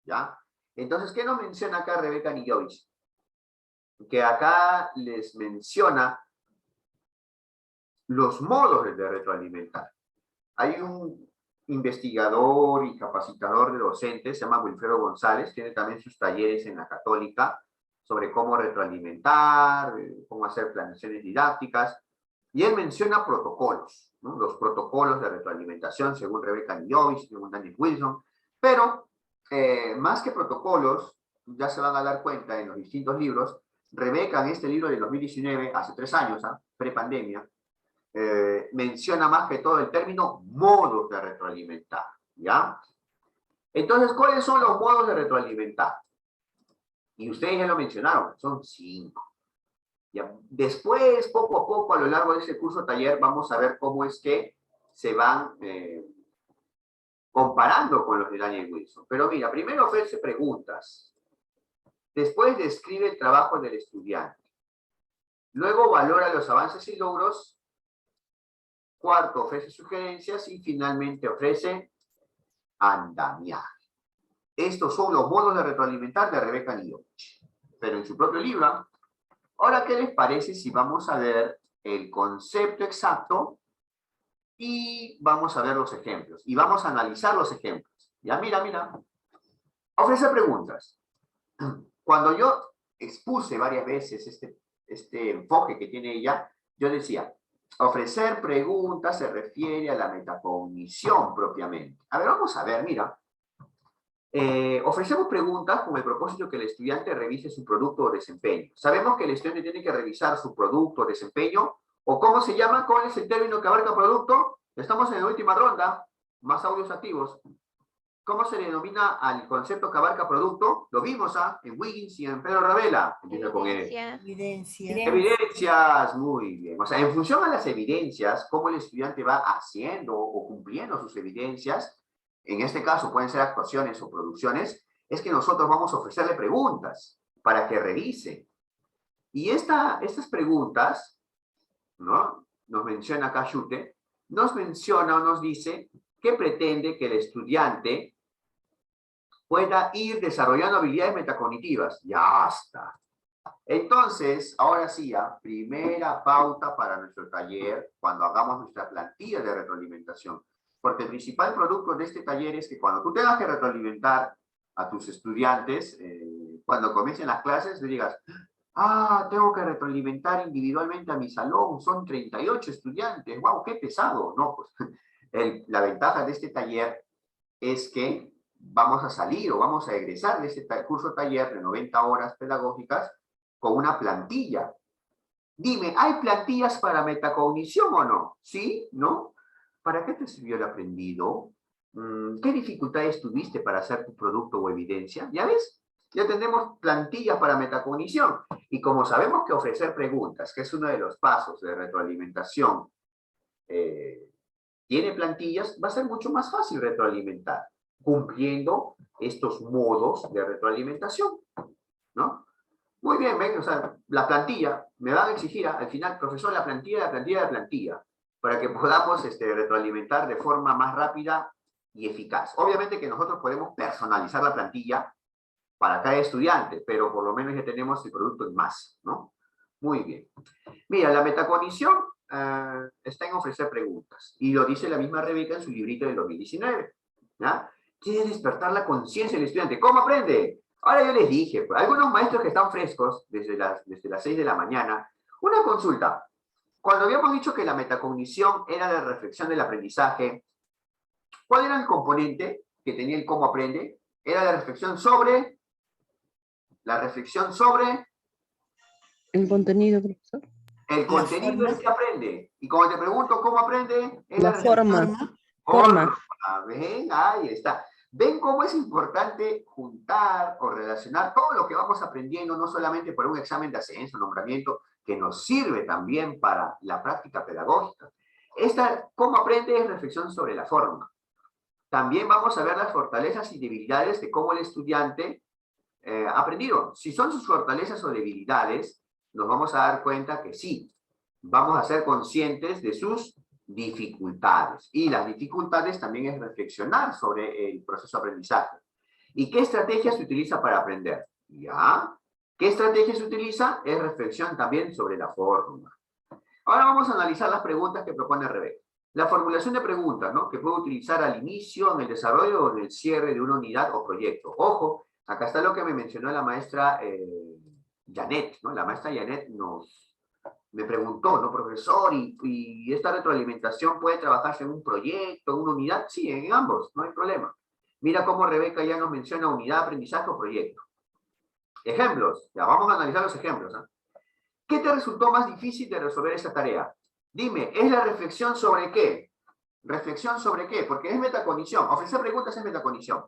¿Ya? Entonces, ¿qué nos menciona acá Rebeca Nijovich? Que acá les menciona los modos de retroalimentar. Hay un investigador y capacitador de docentes, se llama Wilfredo González, tiene también sus talleres en la Católica sobre cómo retroalimentar, cómo hacer planeaciones didácticas, y él menciona protocolos, ¿no? Los protocolos de retroalimentación según Rebeca Nijovich, según Daniel Wilson, pero más que protocolos, ya se van a dar cuenta en los distintos libros, Rebeca en este libro de 2019, hace 3 años, pre-pandemia, menciona más que todo el término modos de retroalimentar, ¿ya? Entonces, ¿cuáles son los modos de retroalimentar? Y ustedes ya lo mencionaron, son 5. ¿Ya? Después, poco a poco, a lo largo de este curso taller, vamos a ver cómo es que se van comparando con los de Daniel Wilson. Pero mira, primero ofrece preguntas. Después describe el trabajo del estudiante. Luego valora los avances y logros. Cuarto, ofrece sugerencias. Y finalmente ofrece andamiaje. Estos son los modos de retroalimentar de Rebeca Nijovich. Pero en su propio libro. Ahora, ¿qué les parece si vamos a ver el concepto exacto y vamos a ver los ejemplos? Y vamos a analizar los ejemplos. Ya, mira. Ofrece preguntas. Cuando yo expuse varias veces este enfoque que tiene ella, yo decía, ofrecer preguntas se refiere a la metacognición propiamente. A ver, vamos a ver, mira. Ofrecemos preguntas con el propósito que el estudiante revise su producto o desempeño. Sabemos que el estudiante tiene que revisar su producto o desempeño, o ¿cómo se llama? ¿Cuál es el término que abarca producto? Estamos en la última ronda, más audios activos. ¿Cómo se denomina al concepto que abarca producto? Lo vimos en Wiggins y en Pedro Ravela. Empieza con E. Evidencia. Evidencias, muy bien. O sea, en función a las evidencias, cómo el estudiante va haciendo o cumpliendo sus evidencias, en este caso pueden ser actuaciones o producciones, es que nosotros vamos a ofrecerle preguntas para que revise. Y estas preguntas, ¿no? Nos menciona acá Schute, nos menciona o nos dice que pretende que el estudiante pueda ir desarrollando habilidades metacognitivas. Ya está. Entonces, ahora sí, primera pauta para nuestro taller cuando hagamos nuestra plantilla de retroalimentación. Porque el principal producto de este taller es que cuando tú tengas que retroalimentar a tus estudiantes, cuando comiencen las clases, le digas, tengo que retroalimentar individualmente a mi salón, son 38 estudiantes, wow, qué pesado. No, pues la ventaja de este taller es que vamos a salir o vamos a egresar de este curso taller de 90 horas pedagógicas con una plantilla. Dime, ¿hay plantillas para metacognición o no? ¿Sí? ¿No? ¿Para qué te sirvió el aprendido? ¿Qué dificultades tuviste para hacer tu producto o evidencia? ¿Ya ves? Ya tenemos plantillas para metacognición. Y como sabemos que ofrecer preguntas, que es uno de los pasos de retroalimentación, tiene plantillas, va a ser mucho más fácil retroalimentar, cumpliendo estos modos de retroalimentación, ¿no? Muy bien, ven, o sea, la plantilla, me van a exigir al final, profesor, la plantilla, para que podamos retroalimentar de forma más rápida y eficaz. Obviamente que nosotros podemos personalizar la plantilla para cada estudiante, pero por lo menos ya tenemos el producto en masa, ¿no? Muy bien. Mira, la metacognición está en ofrecer preguntas, y lo dice la misma Rebeca en su librito del 2019, ¿ya? Quiere despertar la conciencia del estudiante. ¿Cómo aprende? Ahora yo les dije, pues, algunos maestros que están frescos desde las 6 de la mañana, una consulta. Cuando habíamos dicho que la metacognición era la reflexión del aprendizaje, ¿cuál era el componente que tenía el cómo aprende? Era la reflexión sobre... El contenido, profesor. El contenido es que aprende. Y como te pregunto cómo aprende, es La forma. Forma. Ven, ahí está. ¿Ven cómo es importante juntar o relacionar todo lo que vamos aprendiendo, no solamente por un examen de ascenso, nombramiento, que nos sirve también para la práctica pedagógica? ¿Cómo aprende? Es reflexión sobre la forma. También vamos a ver las fortalezas y debilidades de cómo el estudiante ha aprendido. Si son sus fortalezas o debilidades, nos vamos a dar cuenta que sí, vamos a ser conscientes de sus dificultades. Y las dificultades también es reflexionar sobre el proceso de aprendizaje. ¿Y qué estrategia se utiliza para aprender? ¿Ya? ¿Qué estrategia se utiliza? Es reflexión también sobre la forma. Ahora vamos a analizar las preguntas que propone Rebeca. La formulación de preguntas, ¿no? Que puedo utilizar al inicio, en el desarrollo o en el cierre de una unidad o proyecto. Ojo, acá está lo que me mencionó la maestra Janet, ¿no? La maestra Janet me preguntó, ¿no, profesor? ¿Y esta retroalimentación puede trabajarse en un proyecto, en una unidad? Sí, en ambos, no hay problema. Mira cómo Rebeca ya nos menciona unidad, aprendizaje o proyecto. Ejemplos, ya vamos a analizar los ejemplos, ¿eh? ¿Qué te resultó más difícil de resolver esa tarea? Dime, ¿es la reflexión sobre qué? ¿Reflexión sobre qué? Porque es metacognición. Ofrecer preguntas es metacognición.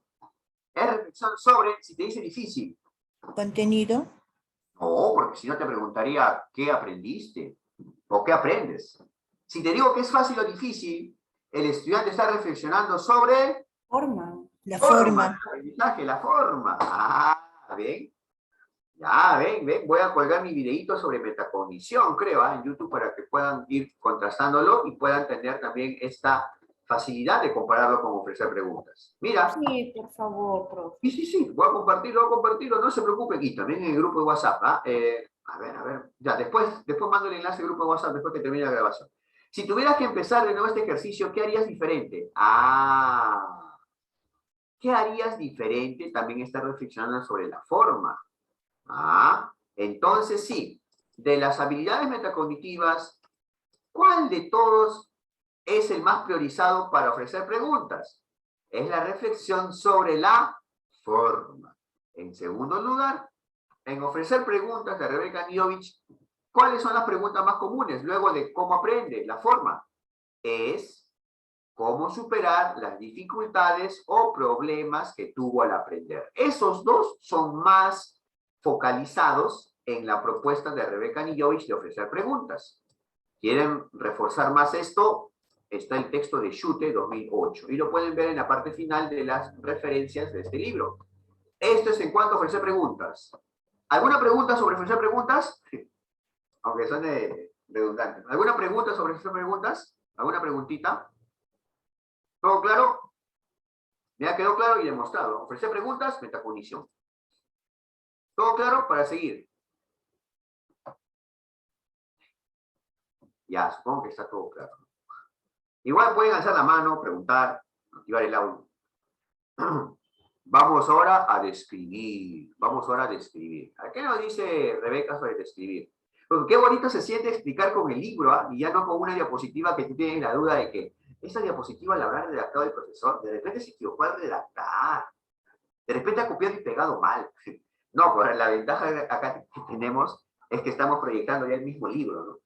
Es reflexión sobre, si te dice difícil. Contenido. No, porque si no te preguntaría, ¿qué aprendiste? ¿O qué aprendes? Si te digo que es fácil o difícil, el estudiante está reflexionando sobre... Forma. La forma. Aprendizaje, la forma. ¿Ven? Ya, ven, voy a colgar mi videito sobre metacognición, creo, en YouTube, para que puedan ir contrastándolo y puedan tener también esta facilidad de compararlo con ofrecer preguntas. Mira. Sí, por favor, profe. Sí, voy a compartirlo, no se preocupen. Y también en el grupo de WhatsApp, ¿ah? A ver, ya, después mando el enlace al grupo de WhatsApp después que termine la grabación. Si tuvieras que empezar de nuevo este ejercicio, ¿qué harías diferente? ¿Qué harías diferente? También estar reflexionando sobre la forma. Entonces sí, de las habilidades metacognitivas, ¿cuál de todos es el más priorizado para ofrecer preguntas? Es la reflexión sobre la forma. En segundo lugar, en ofrecer preguntas de Rebecca Nijovich, ¿cuáles son las preguntas más comunes? Luego de cómo aprende, la forma. Es cómo superar las dificultades o problemas que tuvo al aprender. Esos dos son más focalizados en la propuesta de Rebecca Nijovich de ofrecer preguntas. ¿Quieren reforzar más esto? Está el texto de Schute 2008 y lo pueden ver en la parte final de las referencias de este libro. Esto es en cuanto a ofrecer preguntas. ¿Alguna pregunta sobre ofrecer preguntas? Aunque suene redundante. ¿Alguna pregunta sobre ofrecer preguntas? ¿Alguna preguntita? ¿Todo claro? Me ha quedado claro y demostrado. Ofrecer preguntas, metacognición. ¿Todo claro? Para seguir. Ya, supongo que está todo claro. Igual pueden alzar la mano, preguntar, activar el audio. Vamos ahora a describir. Vamos ahora a describir. ¿A qué nos dice Rebeca sobre describir? Pues qué bonito se siente explicar con el libro, y ya no con una diapositiva que tú tienes la duda de que esa diapositiva la habrá redactado el profesor. De repente se equivocó al redactar. De repente ha copiado y pegado mal. No, pues la ventaja acá que tenemos es que estamos proyectando ya el mismo libro, ¿no?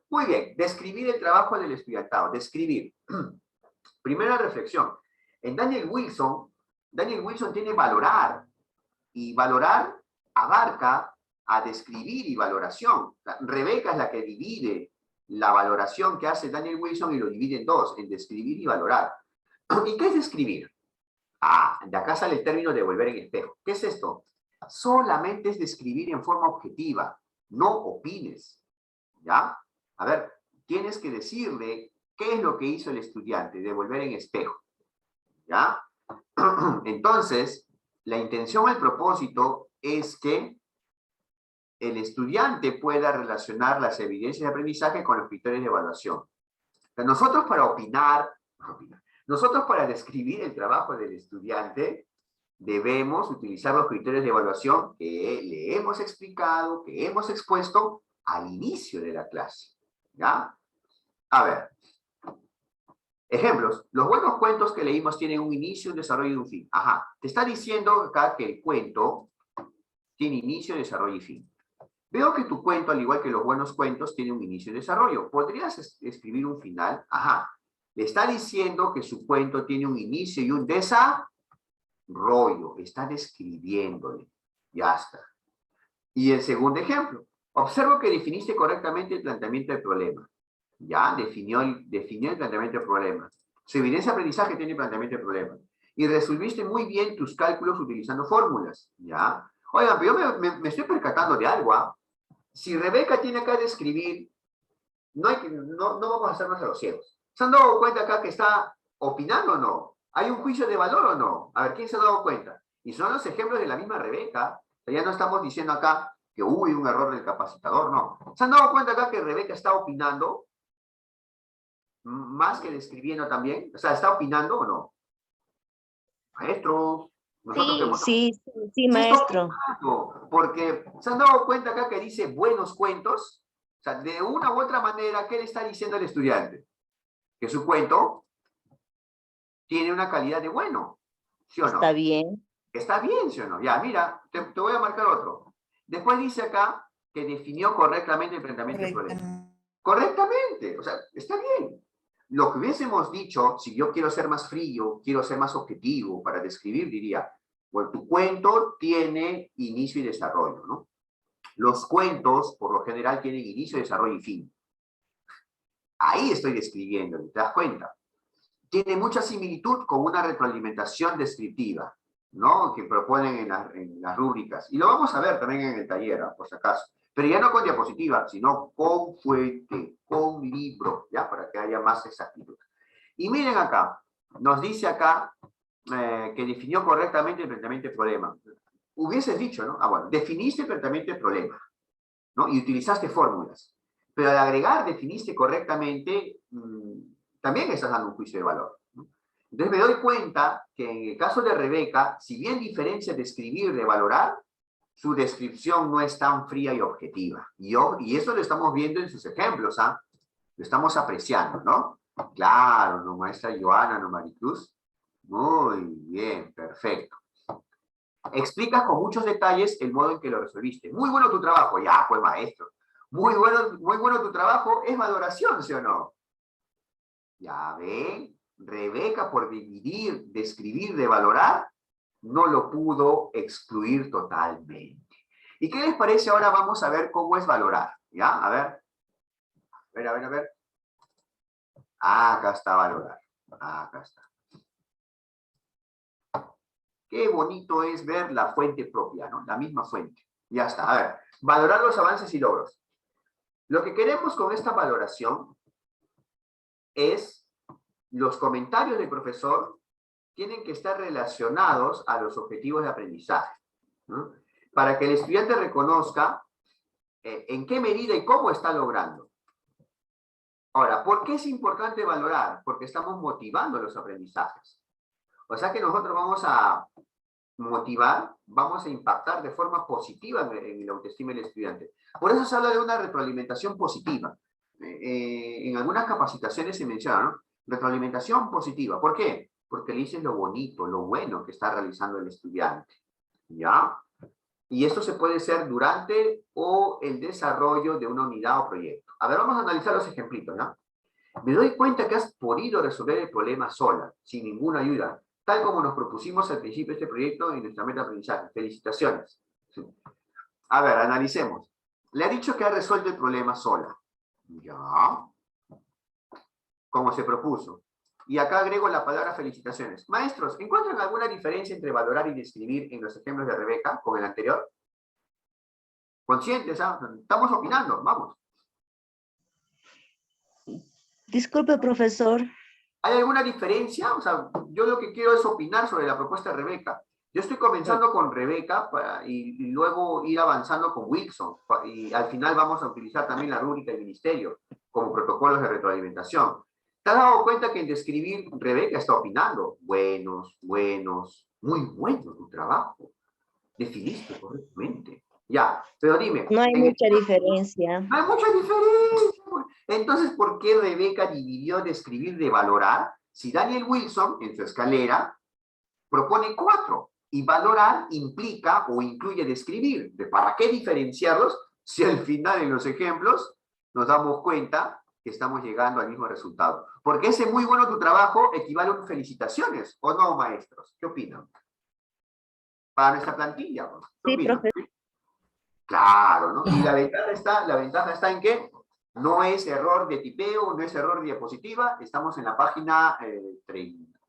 Muy bien, describir el trabajo del estudiantado. Describir. Primera reflexión. En Daniel Wilson tiene valorar. Y valorar abarca a describir y valoración. Rebeca es la que divide la valoración que hace Daniel Wilson y lo divide en dos, en describir y valorar. ¿Y qué es describir? De acá sale el término de volver en espejo. ¿Qué es esto? Solamente es describir en forma objetiva, no opines. ¿Ya? A ver, tienes que decirle qué es lo que hizo el estudiante, de volver en espejo. ¿Ya? Entonces, la intención, el propósito es que el estudiante pueda relacionar las evidencias de aprendizaje con los criterios de evaluación. O sea, nosotros para describir el trabajo del estudiante, debemos utilizar los criterios de evaluación que le hemos explicado, que hemos expuesto al inicio de la clase. ¿Ya? A ver. Ejemplos. Los buenos cuentos que leímos tienen un inicio, un desarrollo y un fin. Te está diciendo acá que el cuento tiene inicio, desarrollo y fin. Veo que tu cuento, al igual que los buenos cuentos, tiene un inicio y desarrollo. ¿Podrías escribir un final? Le está diciendo que su cuento tiene un inicio y un desarrollo. Está describiéndole. Ya está. Y el segundo ejemplo. Observo que definiste correctamente el planteamiento del problema. Ya, definió el planteamiento del problema. Su evidencia de aprendizaje tiene planteamiento del problema. Y resolviste muy bien tus cálculos utilizando fórmulas. Ya. Oigan, pero yo me estoy percatando de algo. Si Rebeca tiene acá de escribir, no vamos a hacernos a los ciegos. ¿Se han dado cuenta acá que está opinando o no? ¿Hay un juicio de valor o no? A ver, ¿quién se ha dado cuenta? Y son los ejemplos de la misma Rebeca. Ya no estamos diciendo acá que hubo un error del capacitador, no. ¿Se han dado cuenta acá que Rebeca está opinando? Más que describiendo también. O sea, ¿está opinando o no? Maestros. Sí, maestro. Porque ¿se han dado cuenta acá que dice buenos cuentos? O sea, de una u otra manera, ¿qué le está diciendo al estudiante? Que su cuento tiene una calidad de bueno. ¿Sí o no? Está bien. Está bien, ¿sí o no? Ya, mira, te voy a marcar otro. Después dice acá que definió correctamente el planteamiento del problema. Correctamente, o sea, está bien. Lo que hubiésemos dicho, si yo quiero ser más frío, quiero ser más objetivo para describir, diría, bueno, tu cuento tiene inicio y desarrollo, ¿no? Los cuentos, por lo general, tienen inicio, desarrollo y fin. Ahí estoy describiendo, ¿te das cuenta? Tiene mucha similitud con una retroalimentación descriptiva, ¿no? Que proponen en las rúbricas. Y lo vamos a ver también en el taller, por si acaso. Pero ya no con diapositiva, sino con fuente, con libro, ¿ya? Para que haya más exactitud. Y miren acá, nos dice acá que definió correctamente el planteamiento del problema. Hubieses dicho, ¿no? Bueno, definiste el planteamiento del problema, ¿no? Y utilizaste fórmulas. Pero al agregar definiste correctamente, también estás dando un juicio de valor, ¿no? Entonces me doy cuenta que en el caso de Rebeca, si bien diferencia describir de valorar, su descripción no es tan fría y objetiva. Y eso lo estamos viendo en sus ejemplos, ¿ah? Lo estamos apreciando, ¿no? Claro, no, maestra Joana, no, Maricruz. Muy bien, perfecto. Explicas con muchos detalles el modo en que lo resolviste. Muy bueno tu trabajo, ya, pues maestro. Muy bueno tu trabajo, es valoración, ¿sí o no? Ya ven, Rebeca por dividir, describir, de valorar, no lo pudo excluir totalmente. ¿Y qué les parece ahora? Vamos a ver cómo es valorar, ¿ya? A ver. A ver. Ah, acá está valorar. Ah, acá está. Qué bonito es ver la fuente propia, ¿no? La misma fuente. Ya está. A ver, valorar los avances y logros. Lo que queremos con esta valoración es los comentarios del profesor tienen que estar relacionados a los objetivos de aprendizaje, ¿no? Para que el estudiante reconozca en qué medida y cómo está logrando. Ahora, ¿por qué es importante valorar? Porque estamos motivando los aprendizajes. O sea que nosotros vamos a motivar, vamos a impactar de forma positiva en la autoestima del estudiante. Por eso se habla de una retroalimentación positiva. En algunas capacitaciones se menciona, ¿no? Retroalimentación positiva. ¿Por qué? Porque le dices lo bonito, lo bueno que está realizando el estudiante. ¿Ya? Y esto se puede hacer durante o el desarrollo de una unidad o proyecto. A ver, vamos a analizar los ejemplitos, ¿no? Me doy cuenta que has podido resolver el problema sola, sin ninguna ayuda, tal como nos propusimos al principio de este proyecto en nuestra meta de aprendizaje. Felicitaciones. Sí. A ver, analicemos. Le ha dicho que ha resuelto el problema sola. Ya. Como se propuso. Y acá agrego la palabra felicitaciones. Maestros, ¿encuentran alguna diferencia entre valorar y describir en los ejemplos de Rebeca con el anterior? Conscientes, ¿ah? Estamos opinando, vamos. Disculpe, profesor. ¿Hay alguna diferencia? O sea, yo lo que quiero es opinar sobre la propuesta de Rebeca. Yo estoy comenzando con Rebeca y luego ir avanzando con Wilson. Y al final vamos a utilizar también la rúbrica del ministerio como protocolos de retroalimentación. ¿Te has dado cuenta que en describir Rebeca está opinando? Buenos, muy bueno tu trabajo. Definiste correctamente. Ya, pero dime. No hay mucha diferencia. No hay mucha diferencia. Entonces, ¿por qué Rebeca dividió describir de valorar? Si Daniel Wilson, en su escalera, propone 4, y valorar implica o incluye describir. ¿Para qué diferenciarlos si al final en los ejemplos nos damos cuenta que estamos llegando al mismo resultado? Porque ese muy bueno tu trabajo equivale a un felicitaciones, ¿o no, maestros? ¿Qué opinan? Para nuestra plantilla, ¿qué Sí, opinan? profesor. Claro, ¿no? Y la ventaja está en que no es error de tipeo, no es error de diapositiva, estamos en la página 30.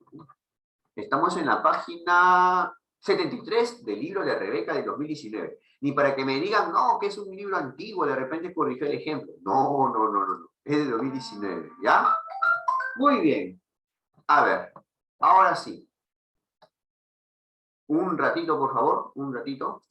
Estamos en la página 73 del libro de Rebeca de 2019. Ni para que me digan, no, que es un libro antiguo, de repente corrigió el ejemplo. No. Es de 2019, ¿ya? Muy bien. A ver, ahora sí. Un ratito, por favor, un ratito.